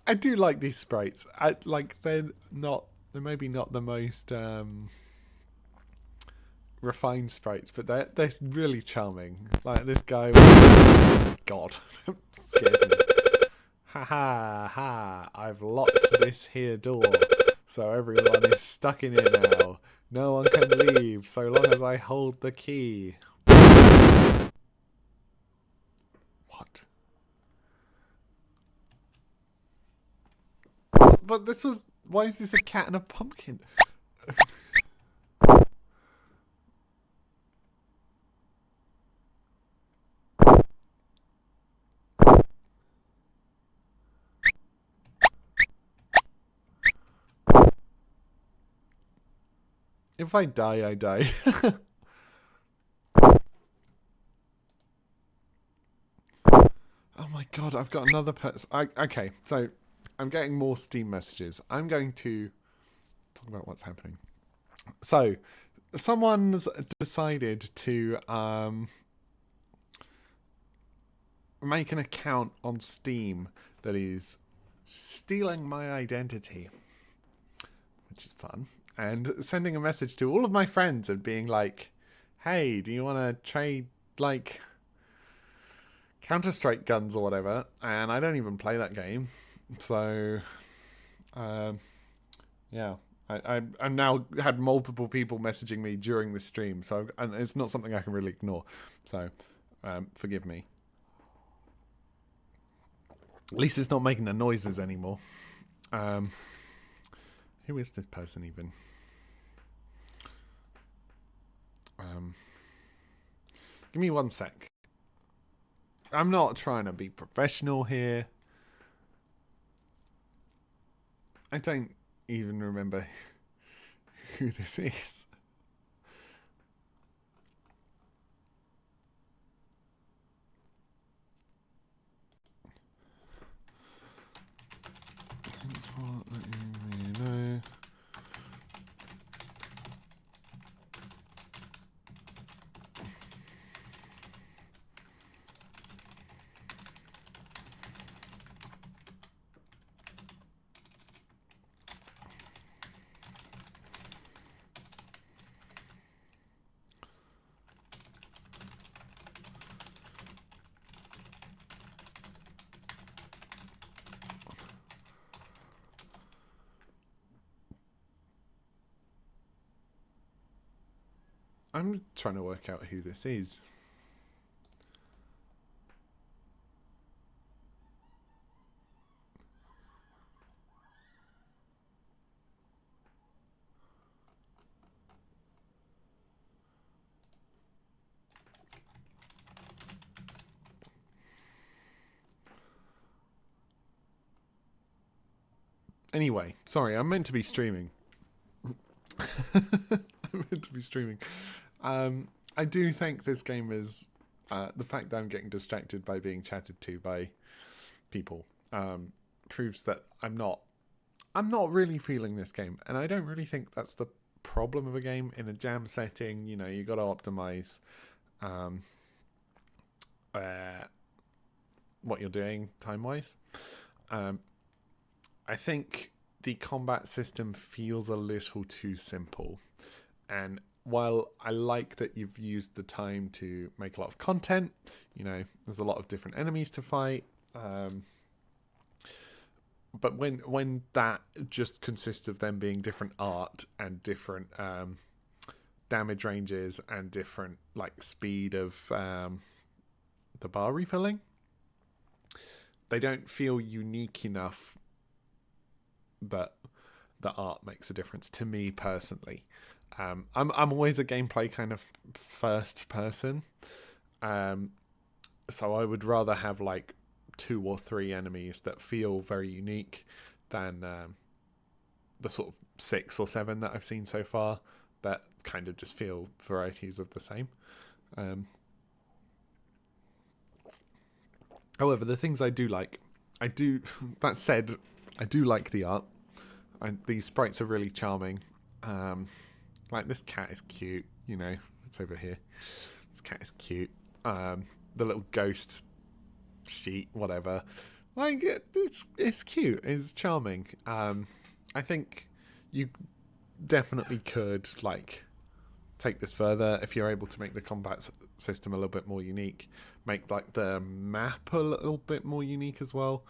I do like these sprites. They're maybe not the most refined sprites, but they're really charming. Like this guy. God, that scared me. Ha ha ha! I've locked this here door, so everyone is stuck in here now. No one can leave so long as I hold the key. What? But this was... Why is this a cat and a pumpkin? If I die, I die. Oh my god, I've got another person. Okay, so I'm getting more Steam messages. I'm going to talk about what's happening. So, someone's decided to make an account on Steam that is stealing my identity, which is fun, and sending a message to all of my friends and being like, hey, do you want to trade, like, Counter-Strike guns or whatever? And I don't even play that game, so yeah, I've now had multiple people messaging me during the stream, so and it's not something I can really ignore, so forgive me. At least it's not making the noises anymore. Who is this person even? Give me 1 sec. I'm not trying to be professional here. I don't even remember who this is. Thanks for letting me know. I'm trying to work out who this is. Anyway, sorry, I'm meant to be streaming. I'm meant to be streaming. I do think this game is the fact that I'm getting distracted by being chatted to by people proves that I'm not really feeling this game, and I don't really think that's the problem of a game in a jam setting. You know, you got to optimize what you're doing time wise. I think the combat system feels a little too simple, and while I like that you've used the time to make a lot of content, you know, there's a lot of different enemies to fight. But when that just consists of them being different art and different damage ranges and different like speed of the bar refilling, they don't feel unique enough that the art makes a difference to me personally. I'm always a gameplay kind of first person, so I would rather have like 2 or 3 enemies that feel very unique than the sort of 6 or 7 that I've seen so far that kind of just feel varieties of the same. However, the things I do like, that said, I do like the art. These sprites are really charming. Like, this cat is cute, you know, it's over here. This cat is cute. The little ghost sheet, whatever. Like, it's cute, it's charming. I think you definitely could, like, take this further if you're able to make the combat system a little bit more unique. Make, like, the map a little bit more unique as well.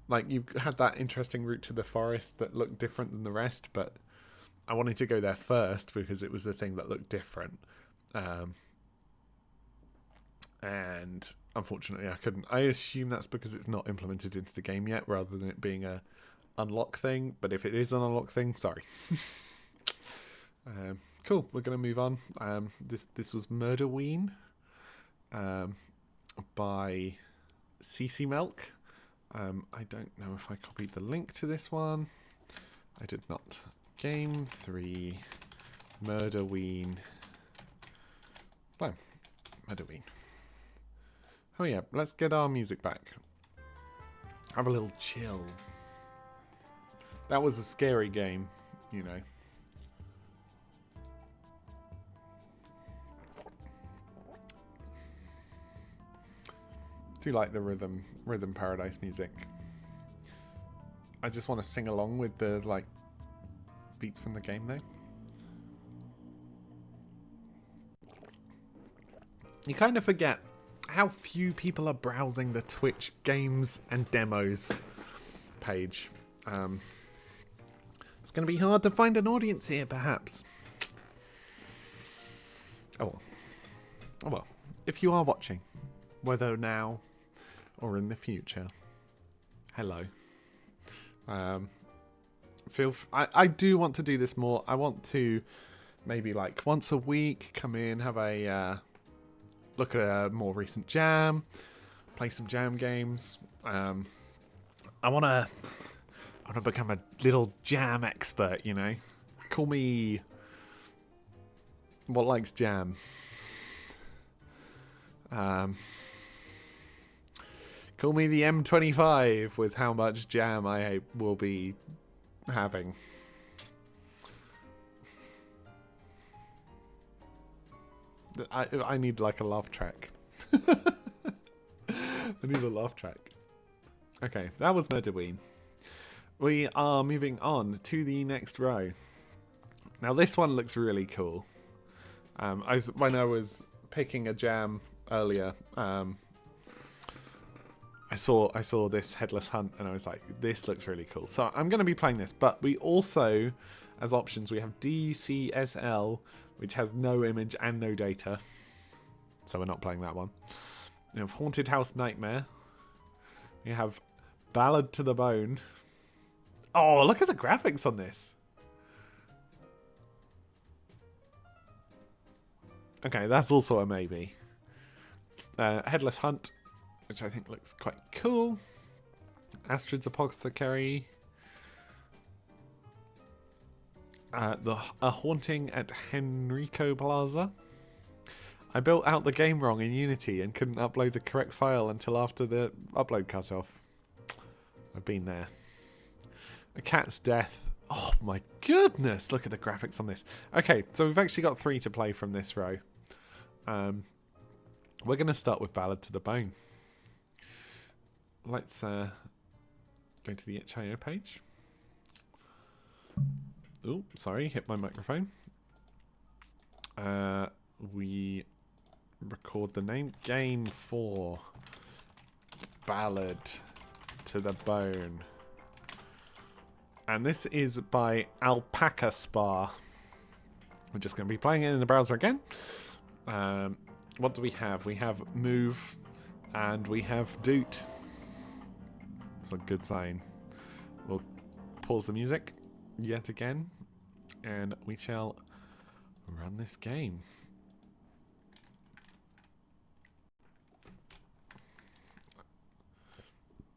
Like, you had that interesting route to the forest that looked different than the rest, but I wanted to go there first because it was the thing that looked different. And unfortunately I couldn't. I assume that's because it's not implemented into the game yet rather than it being a unlock thing. But if it is an unlock thing, sorry. Cool, we're going to move on. This was Murderween by CC Milk. I don't know if I copied the link to this one. I did not. Game 3 Murderween. Well, Murderween. Oh yeah, let's get our music back. Have a little chill. That was a scary game, you know. Do like the Rhythm Paradise music. I just want to sing along with the like beats from the game though. You kind of forget how few people are browsing the Twitch games and demos page. It's going to be hard to find an audience here, perhaps. Oh well. If you are watching, whether now or in the future, hello. I do want to do this more. I want to maybe like once a week come in, have a look at a more recent jam, play some jam games. I want to become a little jam expert, you know. Call me what likes jam. Call me the M25 with how much jam I will be having. I need like a laugh track. I need a laugh track. Okay, that was Murderween. We are moving on to the next row. Now this one looks really cool. When I was picking a jam earlier, I saw this Headless Hunt and I was like, this looks really cool. So I'm going to be playing this, but we also, as options, we have DCSL, which has no image and no data. So we're not playing that one. We have Haunted House Nightmare. We have Ballad to the Bone. Oh, look at the graphics on this. Okay, that's also a maybe. Headless Hunt, which I think looks quite cool. Astrid's Apothecary. A haunting at Henrico Plaza. I built out the game wrong in Unity and couldn't upload the correct file until after the upload cut off. I've been there. A cat's death. Oh my goodness, look at the graphics on this. Okay, so we've actually got 3 to play from this row. We're going to start with Ballad to the Bone. Let's go to the itch.io page. Oh, sorry, hit my microphone. We record the name. Game 4. Ballad to the Bone. And this is by Alpaca Spa. We're just going to be playing it in the browser again. What do we have? We have Move and we have Doot. It's a good sign. We'll pause the music yet again and we shall run this game.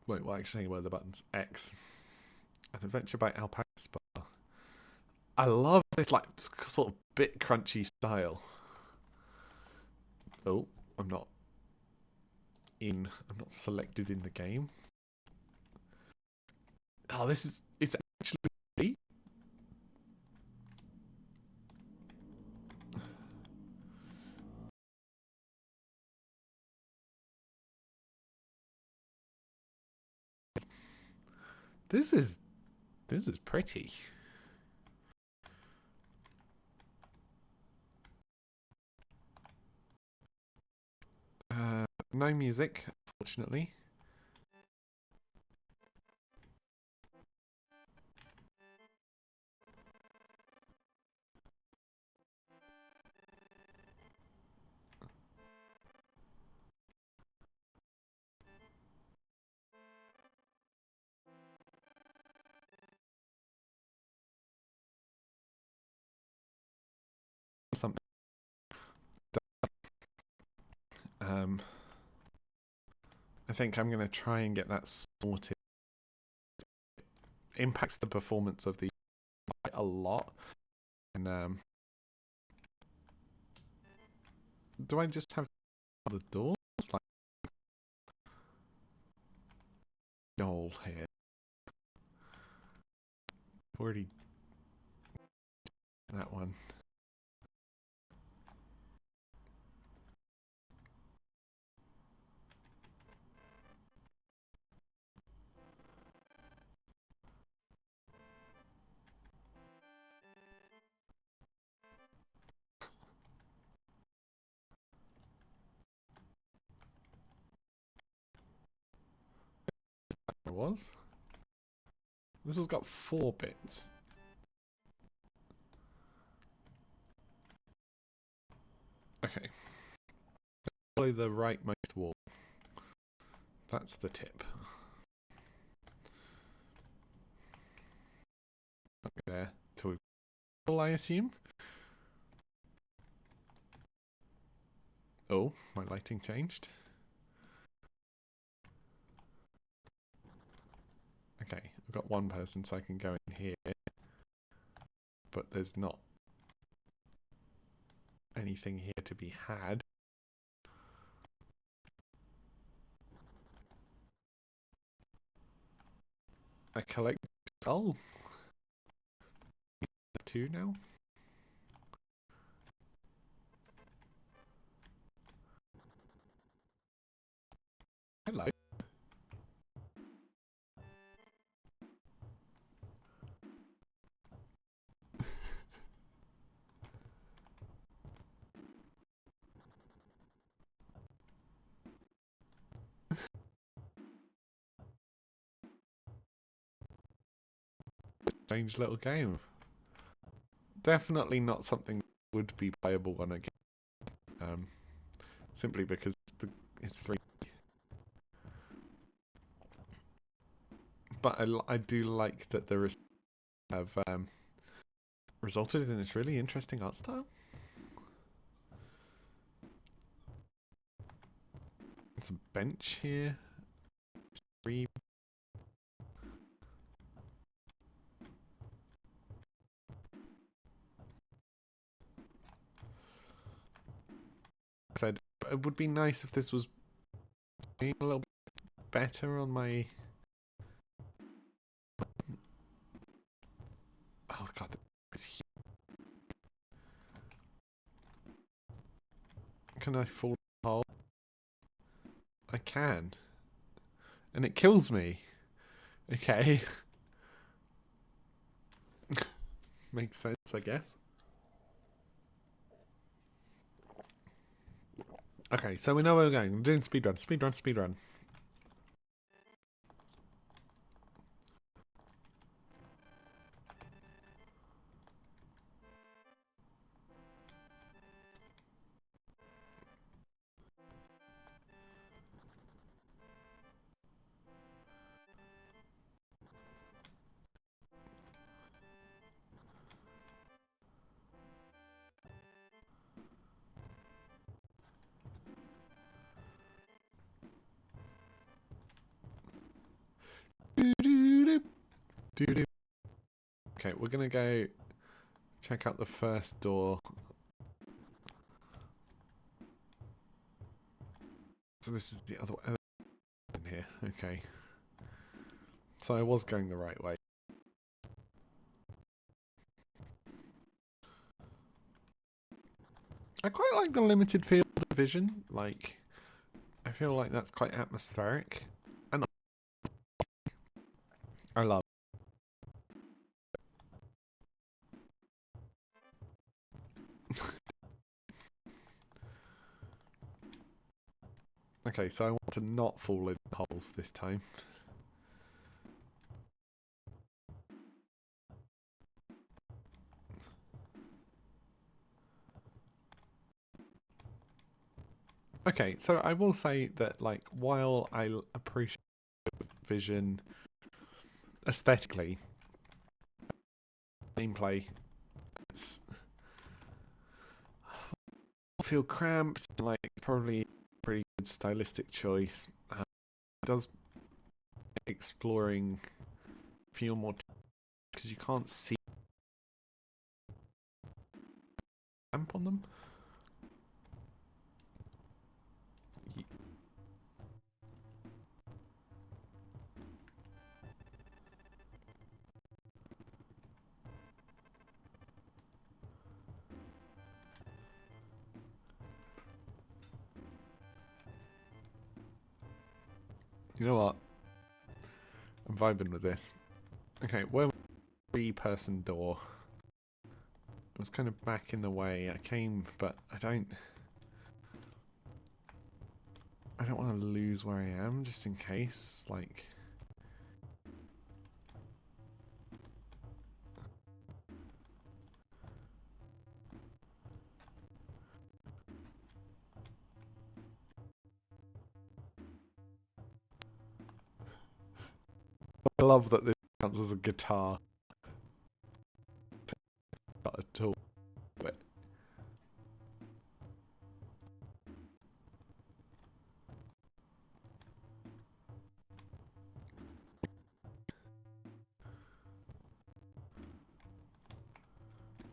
Wait, well, actually, where are the buttons? X. An adventure by Alpaca Spa. I love this, like, sort of bit crunchy style. Oh, I'm not selected in the game. Oh, it's actually... This is pretty. No music, unfortunately. Something. I think I'm going to try and get that sorted. Impacts the performance of the quite a lot. And do I just have the doors like no here? Already that one. It was. This has got 4 bits. Okay. Follow the rightmost wall. That's the tip. Okay, there. To I assume. Oh, my lighting changed. Okay, I've got 1 person, so I can go in here. But there's not anything here to be had. I collect skull. 2 now. Hello. Strange little game. Definitely not something that would be playable on a game. Simply because it's 3. But I do like that the have resulted in this really interesting art style. There's a bench here. 3. said, it would be nice if this was a little bit better on my... Oh god, it's huge. Can I fall in the hole? I can. And it kills me. Okay. Makes sense, I guess. Okay, so we know where we're going. We're doing speedrun, speedrun, speedrun. Okay, we're gonna go check out the first door. So this is the other in here. Okay. So I was going the right way. I quite like the limited field of vision. Like, I feel like that's quite atmospheric. And I love. Okay, so I want to not fall in holes this time. Okay, so I will say that, like, while I appreciate vision aesthetically, gameplay, it's I feel cramped. Like, it's probably a pretty good stylistic choice. It does exploring feel more because you can't see lamp on them. You know what? I'm vibing with this. Okay, where was the three-person door? It was kind of back in the way. I came, but I don't want to lose where I am, just in case. Like, I love that this counts as a guitar. Not at all. But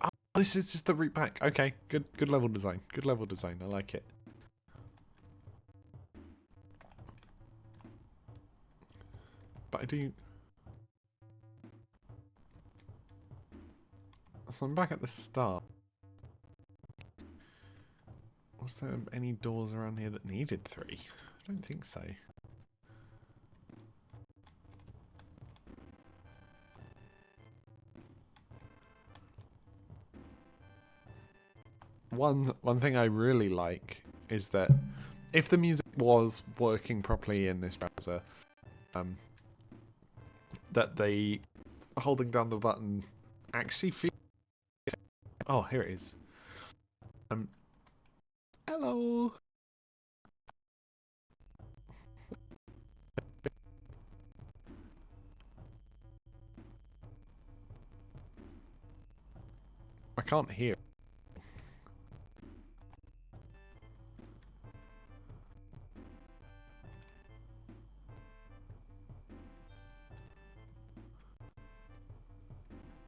oh, this is just the route back. Okay, good level design. Good level design. I like it. But I do. So I'm back at the start. Was there any doors around here that needed three? I don't think so. One thing I really like is that if the music was working properly in this browser, that the holding down the button actually feels. Oh, here it is. Hello. I can't hear.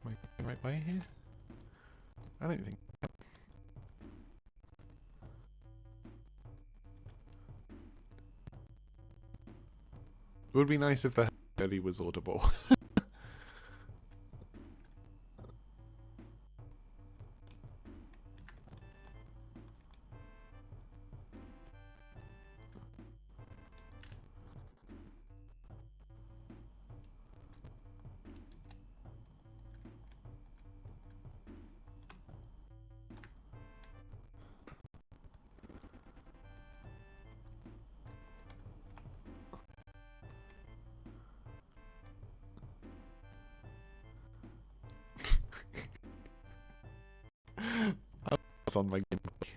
Am I going the right way here? I don't think. It would be nice if the early was audible. That's on my Game Boy.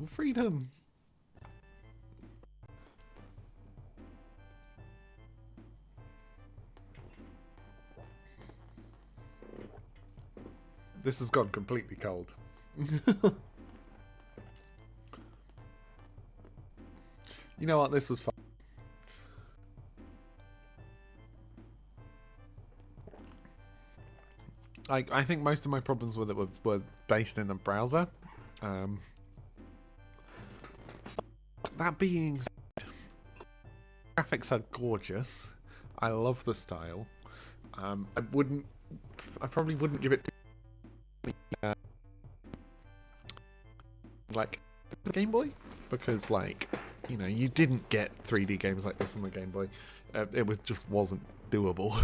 Freedom. This has gone completely cold. You know what? This was fun. I think most of my problems with it were based in the browser. That being said, graphics are gorgeous. I love the style. I probably wouldn't give it like the Game Boy, because like, you know, you didn't get 3D games like this on the Game Boy. It just wasn't doable.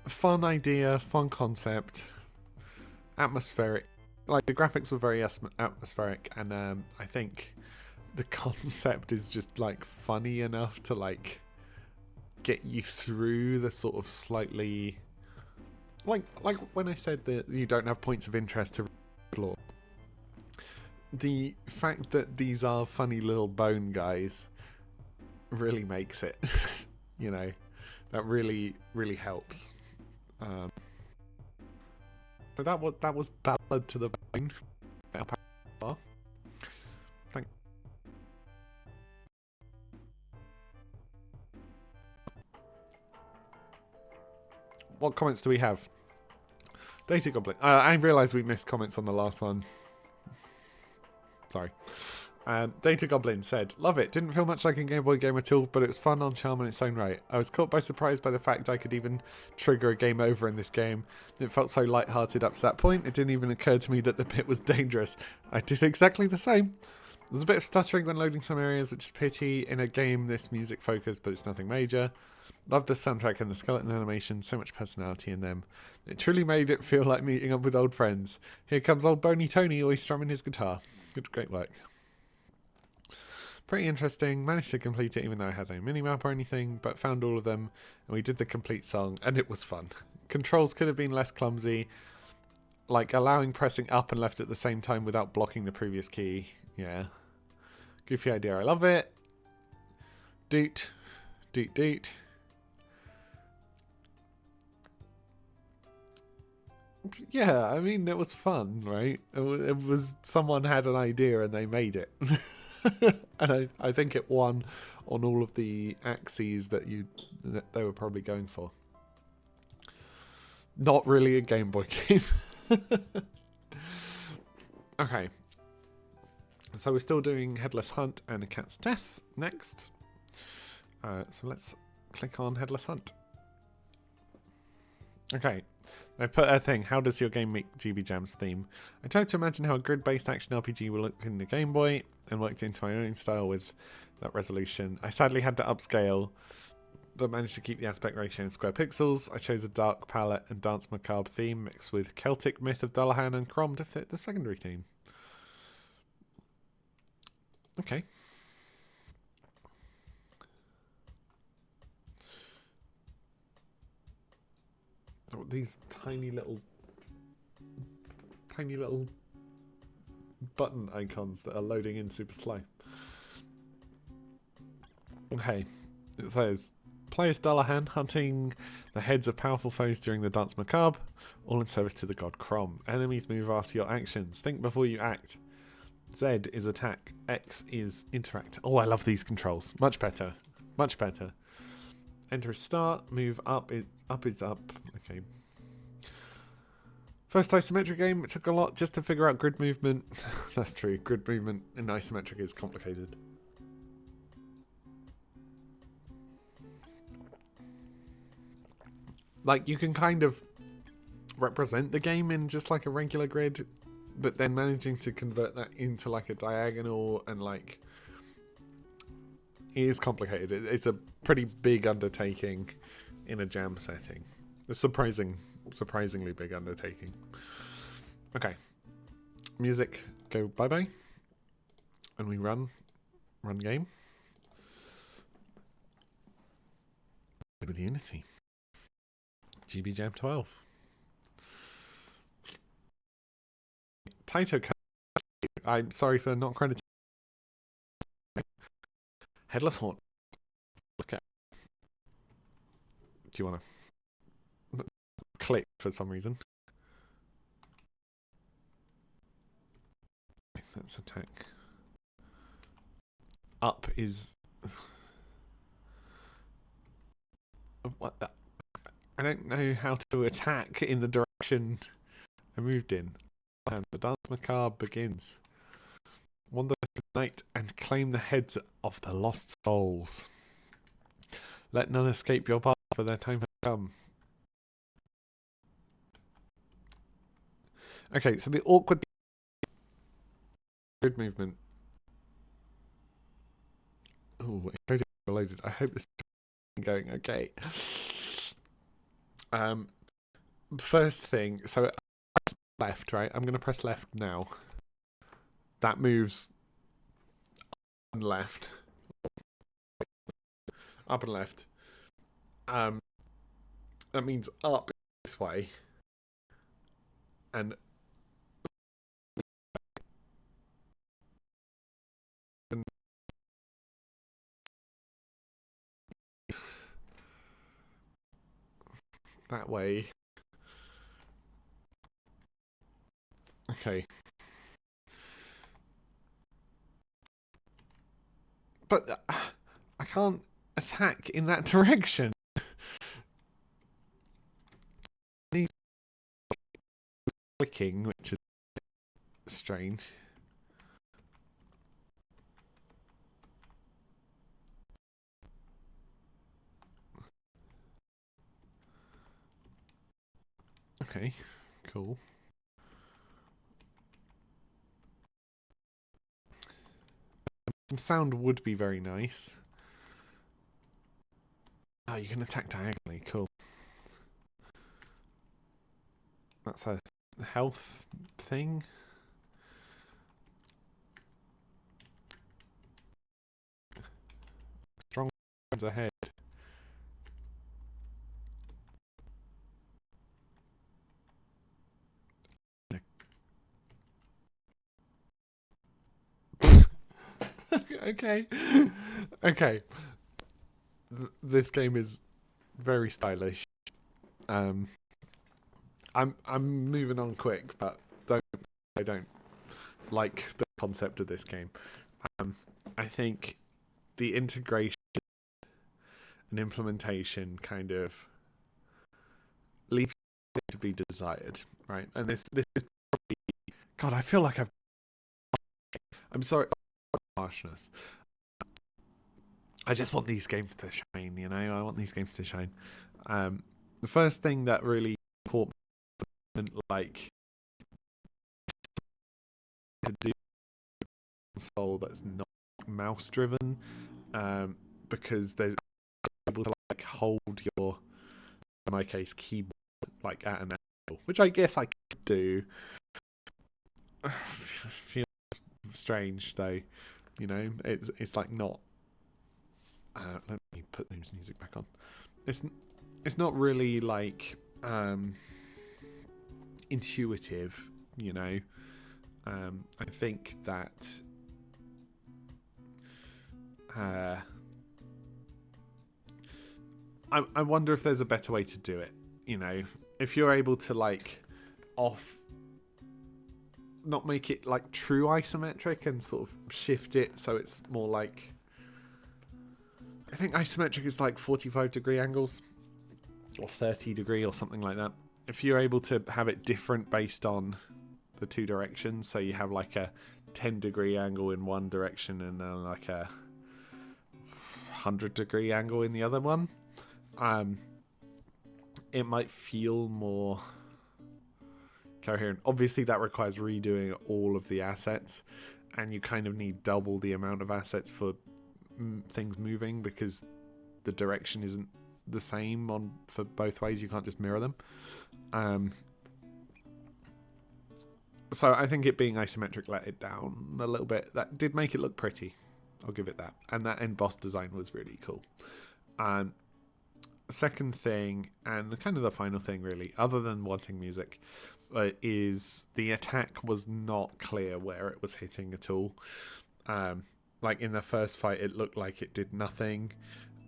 Fun idea, fun concept, atmospheric. Like, the graphics were very atmospheric, and I think the concept is just like funny enough to like get you through the sort of slightly like when I said that you don't have points of interest to explore. The fact that these are funny little bone guys really makes it. You know, that really helps. So that was Ballad to the Bone. Thank. What comments do we have? Data Goblin. I realised we missed comments on the last one. Sorry. Data Goblin said, "Love it. Didn't feel much like a Game Boy game at all, but it was fun on charm in its own right. I was caught by surprise by the fact I could even trigger a game over in this game. It felt so light-hearted up to that point, it didn't even occur to me that the bit was dangerous. I did exactly the same. There's a bit of stuttering when loading some areas, which is pity in a game this music focused, but it's nothing major. Loved the soundtrack and the skeleton animation, so much personality in them. It truly made it feel like meeting up with old friends. Here comes old Bony Tony, always strumming his guitar. Great work. Pretty interesting. Managed to complete it even though I had no minimap or anything, but found all of them, and we did the complete song, and it was fun. Controls could have been less clumsy, like allowing pressing up and left at the same time without blocking the previous key. Yeah. Goofy idea. I love it. Doot. Doot doot. Yeah, I mean, it was fun, right? It was someone had an idea and they made it. And I think it won on all of the axes that they were probably going for. Not really a Game Boy game. Okay. So we're still doing Headless Hunt and A Cat's Death next. So let's click on Headless Hunt. Okay. I put a thing, how does your game meet GBJam's theme? I tried to imagine how a grid-based action RPG will look in the Game Boy and worked into my own style with that resolution. I sadly had to upscale, but managed to keep the aspect ratio in square pixels. I chose a dark palette and dance macabre theme mixed with Celtic myth of Dullahan and Crom to fit the secondary theme. Okay. Oh, these tiny little button icons that are loading in super slow. Okay, it says, play as Dullahan, hunting the heads of powerful foes during the Dance Macabre, all in service to the god Crom. Enemies move after your actions. Think before you act. Z is attack. X is interact. Oh, I love these controls. Much better. Much better. Enter a start. Move up. Up is up. Okay. First isometric game, it took a lot just to figure out grid movement. That's true, grid movement in isometric is complicated. Like, you can kind of represent the game in just like a regular grid, but then managing to convert that into like a diagonal and like it is complicated. It's a pretty big undertaking in a jam setting. A surprisingly big undertaking. Okay, music, go bye bye, and we run game with Unity. GBJam 12. Taito, I'm sorry for not crediting. Headless Horn. Let's go. Do you want to click for some reason? Let's attack. Up is. What? I don't know how to attack in the direction I moved in. And the dance macabre begins. Wander through the night and claim the heads of the lost souls. Let none escape your path, for their time has come. Okay, so the awkward grid movement. Oh, it's loaded. I hope this is going okay. First thing, so left, right? I'm going to press left now. That moves up and left. Up and left. That means up this way. And that way. Okay. But I can't attack in that direction. Clicking, which is strange. Okay, cool. Some sound would be very nice. Oh, you can attack diagonally. Cool. That's a health thing. Strong ones ahead. Okay. Okay. This game is very stylish. I'm moving on quick, but I don't like the concept of this game. I think the integration and implementation kind of leaves it to be desired, right? And this is probably, God, I feel like I'm sorry, harshness. I just want these games to shine, you know? I want these games to shine. The first thing that really caught me, like, to do a console that's not mouse driven, because there's able to like hold your, in my case, keyboard like at an angle, which I guess I could do. Feels strange though, you know. It's like not. Let me put this music back on. It's not really like intuitive, you know. I think that I wonder if there's a better way to do it, you know. If you're able to like not make it like true isometric and sort of shift it so it's more like, I think isometric is like 45-degree angles or 30-degree or something like that. if you're able to have it different based on the two directions, so you have like a 10-degree angle in one direction and then like a 100-degree angle in the other one, it might feel more coherent. Obviously that requires redoing all of the assets, and you kind of need double the amount of assets for things moving, because the direction isn't the same for both ways. You can't just mirror them. So I think it being isometric let it down a little bit. That did make it look pretty, I'll give it that. And that end boss design was really cool. Second thing, and kind of the final thing really, other than wanting music, is the attack was not clear where it was hitting at all. Like in the first fight it looked like it did nothing,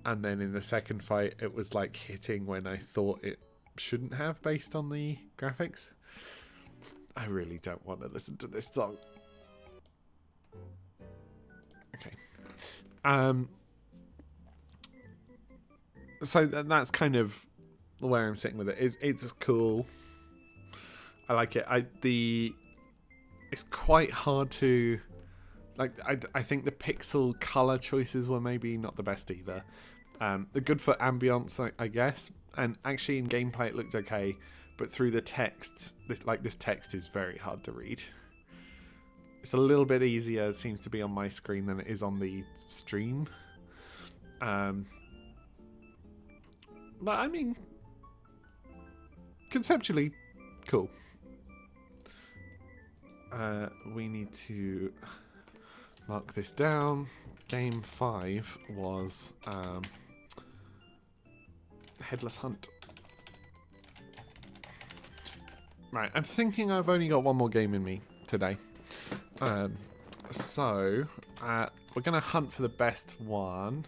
and then in the second fight it was like hitting when I thought it shouldn't have based on the graphics. I really don't want to listen to this song. Okay. So that's kind of where I'm sitting with it. It's cool. I like it. It's quite hard to... Like, I think the pixel color choices were maybe not the best either. They're good for ambience, I guess. And actually in gameplay it looked okay. But through the text, this text is very hard to read. It's a little bit easier, it seems to be, on my screen than it is on the stream. But I mean, conceptually, cool. We need to mark this down. Game 5 was Headless Hunt. Right, I'm thinking I've only got one more game in me today. So we're going to hunt for the best one.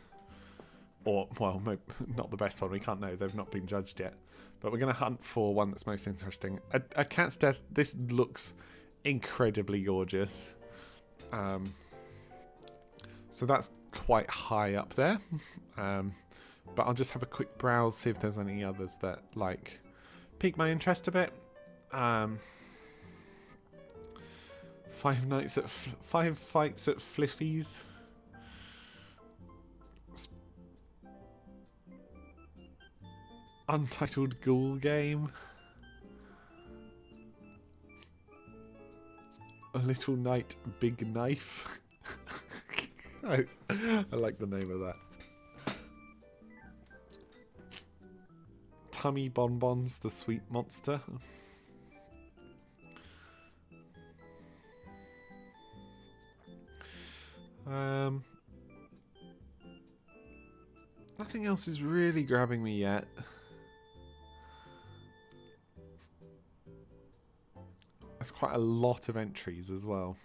Or, well, maybe not the best one. We can't know. They've not been judged yet. But we're going to hunt for one that's most interesting. A Cat's Death. This looks incredibly gorgeous. So that's quite high up there. But I'll just have a quick browse, see if there's any others that, like, pique my interest a bit. 5 Fights at Fliffy's. Untitled Ghoul Game. A Little Knight Big Knife. I like the name of that. Tummy Bonbons, the Sweet Monster. Nothing else is really grabbing me yet. There's quite a lot of entries as well.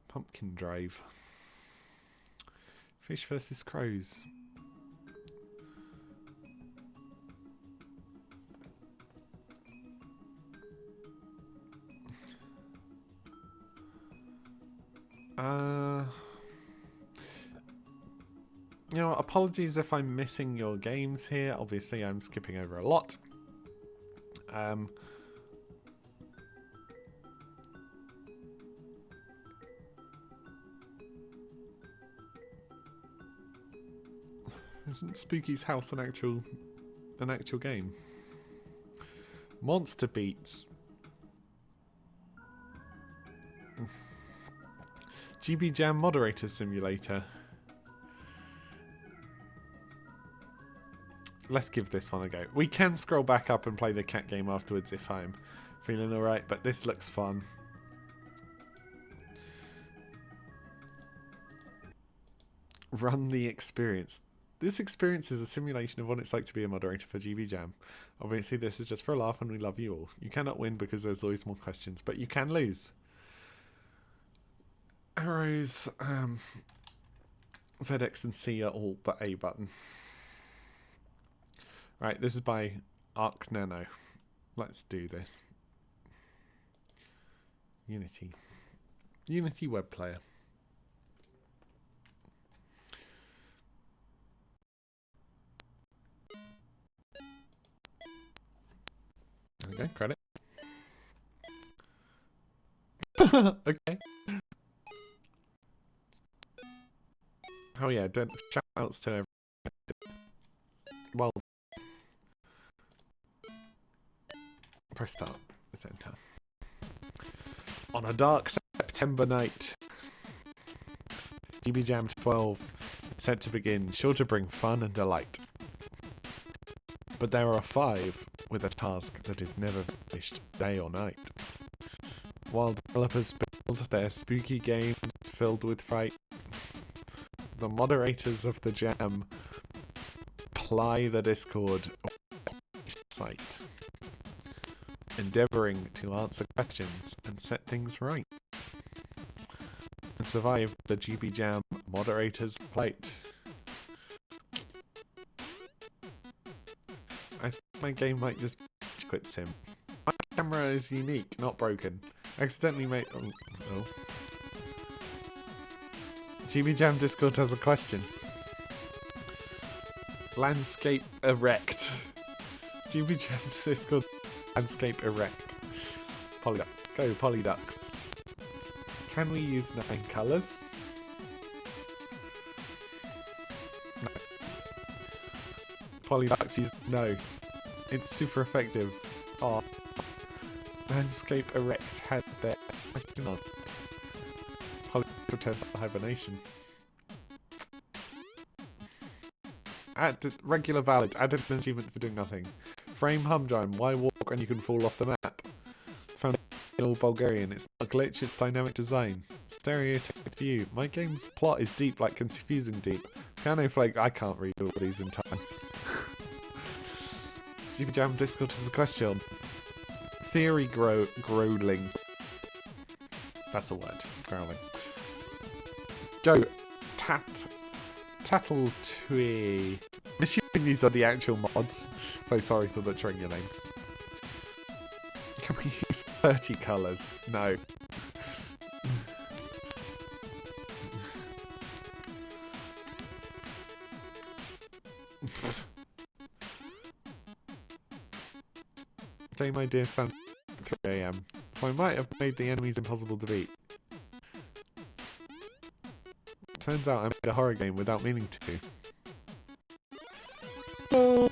Pumpkin Drive. Fish versus Crows. You know, apologies if I'm missing your games here. Obviously, I'm skipping over a lot. Isn't Spooky's House an actual game? Monster Beats. GBJam Moderator Simulator. Let's give this one a go. We can scroll back up and play the cat game afterwards if I'm feeling alright, but this looks fun. Run the experience. This experience is a simulation of what it's like to be a moderator for GBJam. Obviously this is just for a laugh and we love you all. You cannot win because there's always more questions, but you can lose. Arrows, ZX and C are all the A button. Right, this is by Arc Nano. Let's do this. Unity web player. we go, credit. Okay. Oh yeah, don't shout outs to everyone. Well, press start, enter. On a dark September night, GBJam 12 is set to begin, sure to bring fun and delight. But there are 5 with a task that is never finished, day or night. While developers build their spooky games filled with fright, the moderators of the jam ply the Discord site, endeavouring to answer questions and set things right, and survive the GBJam moderator's plight. I think my game might just quit sim. My camera is unique, not broken. Accidentally made. Oh. GBJam Discord has a question. Landscape erect. GBJam Discord landscape erect. Polyduck. Go Polyducks. Can we use 9 colours? No. Polyducks use no. It's super effective. Oh. Landscape erect had their question on. Polyduck turns out hibernation. Add regular valid. Added an achievement for doing nothing. Frame humdrum. Why walk when you can fall off the map? Found in all Bulgarian. It's not a glitch, it's dynamic design. Stereotyped view. My game's plot is deep, like confusing deep. Piano Flake. I can't read all these in time. GBJam Discord has a question. Theory growling. That's a word. Growling. Go. Tattle Twee. I'm assuming these are the actual mods, so sorry for butchering your names. Can we use 30 colours? No. Game ideas found at 3 AM, so I might have made the enemies impossible to beat. Turns out I made a horror game without meaning to. Oh.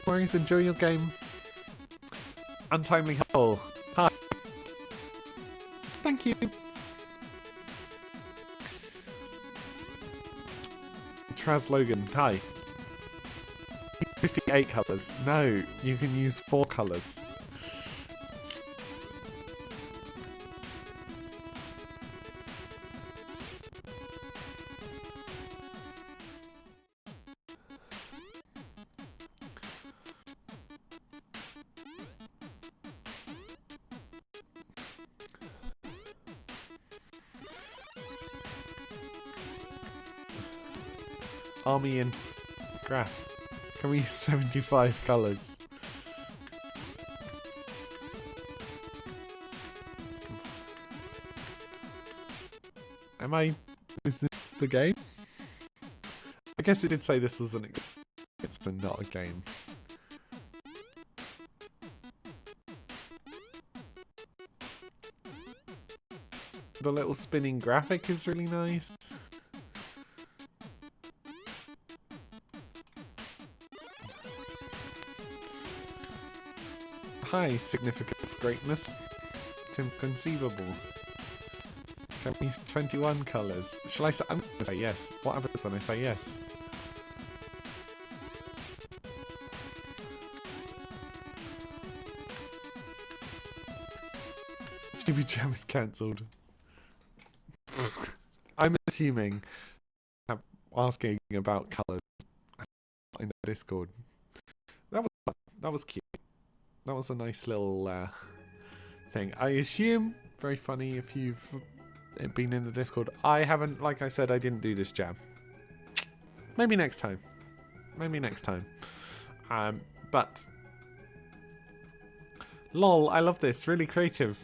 Worries, enjoy your game. Untimely Hole. Hi. Thank you. Traz Logan. Hi. 58 colours. No, you can use 4 colours. Army and graph. Can we use 75 colours? Is this the game? I guess it did say this was an experience and not a game. The little spinning graphic is really nice. Hi, significance greatness. It's inconceivable. Can we use 21 colours? Shall I say? I'm gonna say yes. What happens when I say yes? GBJam is cancelled. I'm assuming I'm asking about colours in the Discord. That was cute. That was a nice little thing. I assume very funny if you've been in the Discord. I haven't, like I said, I didn't do this jam. Maybe next time. Maybe next time. But lol, I love this. Really creative.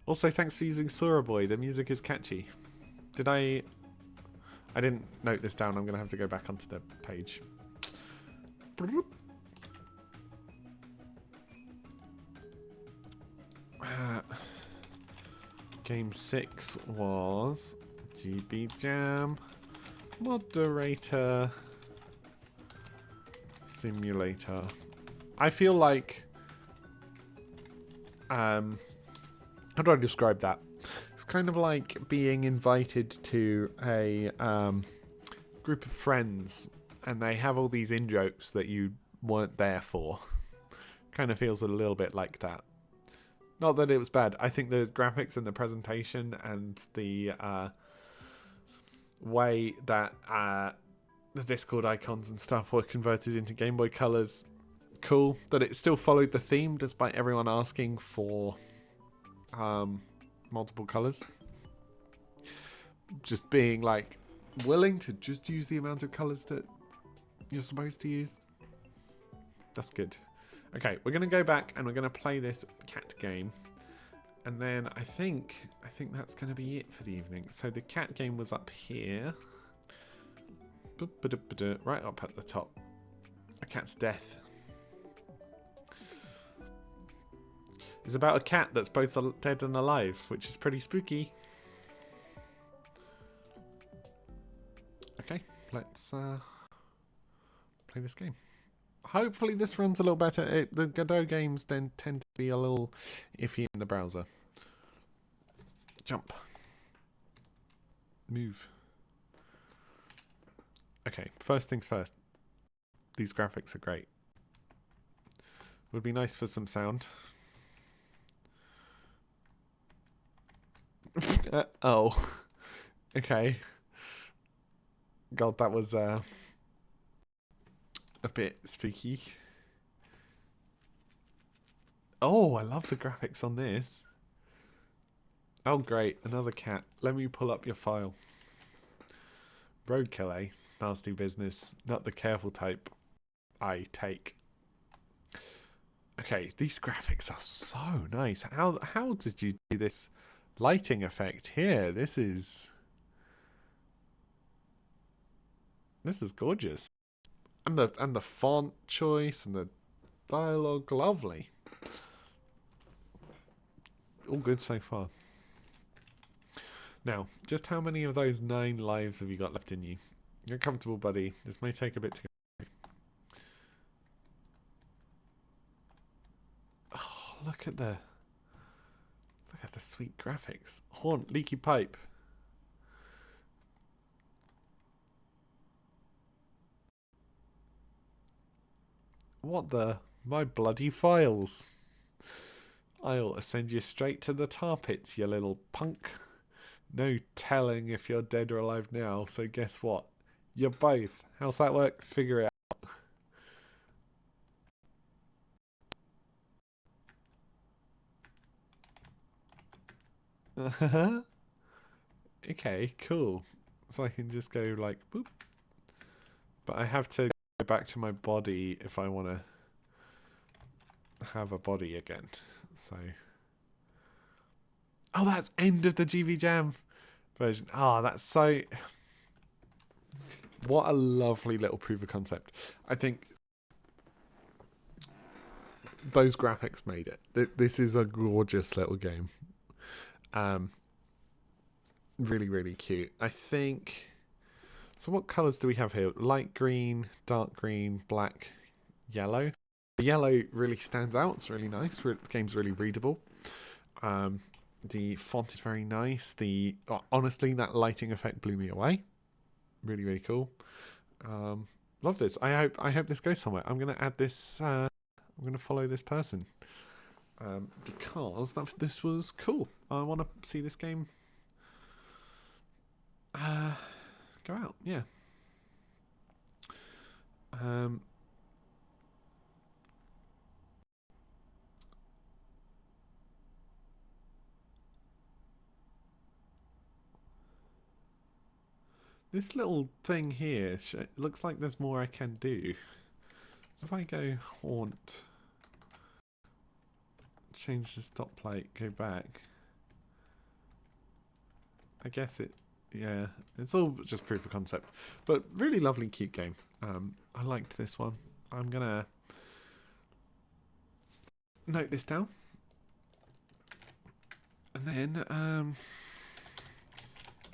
Also, thanks for using Sora Boy. The music is catchy. Did I didn't note this down. I'm going to have to go back onto the page. Game 6 was GBJam Moderator Simulator. I feel like how do I describe that? It's kind of like being invited to a group of friends and they have all these in-jokes that you weren't there for. Kind of feels a little bit like that. Not that it was bad. I think the graphics and the presentation and the way that the Discord icons and stuff were converted into Game Boy colors, cool. That it still followed the theme despite everyone asking for multiple colors. Just being like willing to just use the amount of colors that you're supposed to use. That's good. Okay, we're gonna go back and we're gonna play this cat game, and then I think that's gonna be it for the evening. So the cat game was up here, right up at the top. A cat's death. It's about a cat that's both dead and alive, which is pretty spooky. Okay, let's play this game. Hopefully this runs a little better. The Godot games then tend to be a little iffy in the browser. Jump. Move. Okay, first things first. These graphics are great. Would be nice for some sound. Oh. Okay. God, that was a bit spooky. Oh, I love the graphics on this. Oh, great. Another cat. Let me pull up your file. Roadkill, eh? Nasty business. Not the careful type I take. Okay, these graphics are so nice. How did you do this lighting effect here? This is gorgeous. And the font choice and the dialogue, lovely. All good so far. Now, just how many of those 9 lives have you got left in you? You're comfortable, buddy. This may take a bit to go. Oh, look at the sweet graphics. Haunt, leaky pipe. What the? My bloody files. I'll send you straight to the tar pits, you little punk. No telling if you're dead or alive now, so guess what? You're both. How's that work? Figure it out. Okay, cool. So I can just go like, boop. But I have to go back to my body if I want to have a body again. So... Oh, that's end of the GBJam version. Oh, that's so... What a lovely little proof of concept. I think those graphics made it. This is a gorgeous little game. Really, really cute. I think... So what colours do we have here? Light green, dark green, black, yellow. The yellow really stands out. It's really nice. The game's really readable. The font is very nice. Honestly, that lighting effect blew me away. Really, really cool. Love this. I hope this goes somewhere. I'm gonna add this. I'm gonna follow this person because this was cool. I want to see this game go out. Yeah. This little thing here looks like there's more I can do. So if I go haunt, change the stop plate, go back. I guess yeah, it's all just proof of concept. But really lovely, cute game. I liked this one. I'm gonna note this down. And then,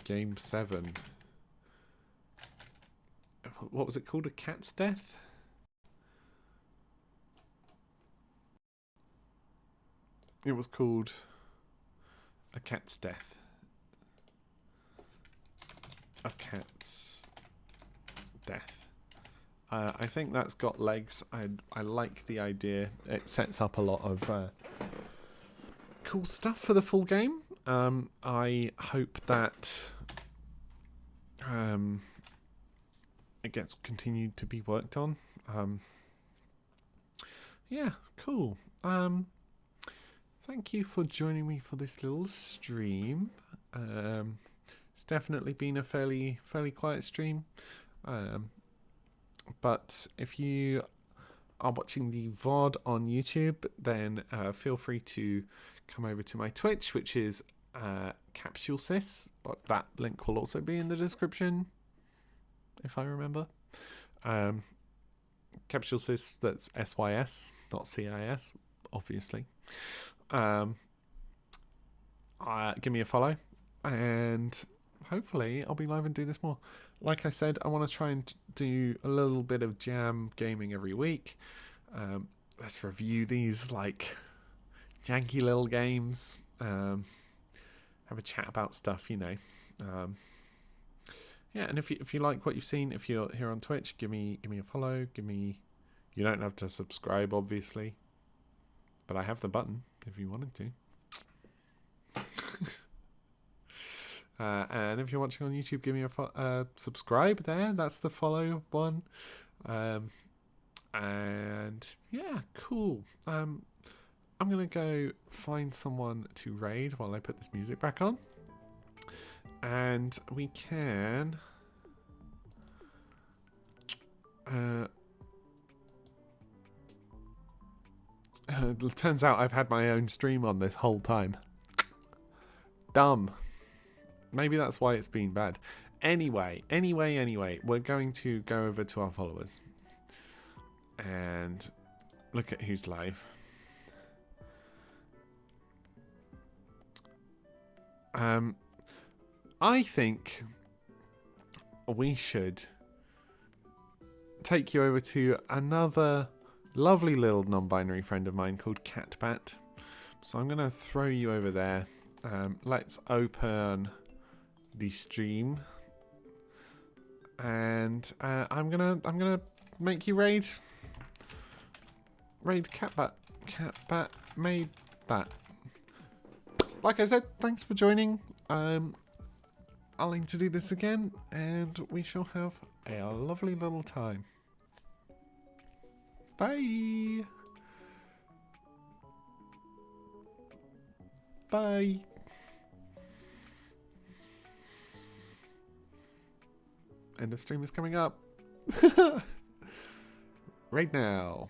Game 7. What was it called? A cat's death? It was called A Cat's Death. A Cat's Death. I think that's got legs. I like the idea. It sets up a lot of cool stuff for the full game. I hope that it gets continued to be worked on. Yeah, cool. Thank you for joining me for this little stream. It's definitely been a fairly quiet stream. But if you are watching the VOD on YouTube, then feel free to come over to my Twitch, which is CapsuleSys. But that link will also be in the description, if I remember. CapsuleSys, that's SYS, not CIS, obviously. Give me a follow, and hopefully I'll be live and do this more. Like I said, I want to try and do a little bit of jam gaming every week. Let's review these like janky little games. Have a chat about stuff, you know. Yeah, and if you like what you've seen, if you're here on Twitch, give me a follow. You don't have to subscribe, obviously, but I have the button if you wanted to. And if you're watching on YouTube, give me a subscribe there. That's the follow one. And yeah, cool. I'm going to go find someone to raid while I put this music back on. And we can... it turns out I've had my own stream on this whole time. Dumb. Maybe that's why it's been bad. Anyway, we're going to go over to our followers and look at who's live. I think we should take you over to another lovely little non-binary friend of mine called Catbat. So I'm going to throw you over there. Let's open the stream, and I'm gonna make you raid Catbat. Catbat made that. Like I said, thanks for joining. I'll aim to do this again, and we shall have a lovely little time. Bye. Bye. End of stream is coming up. Right now.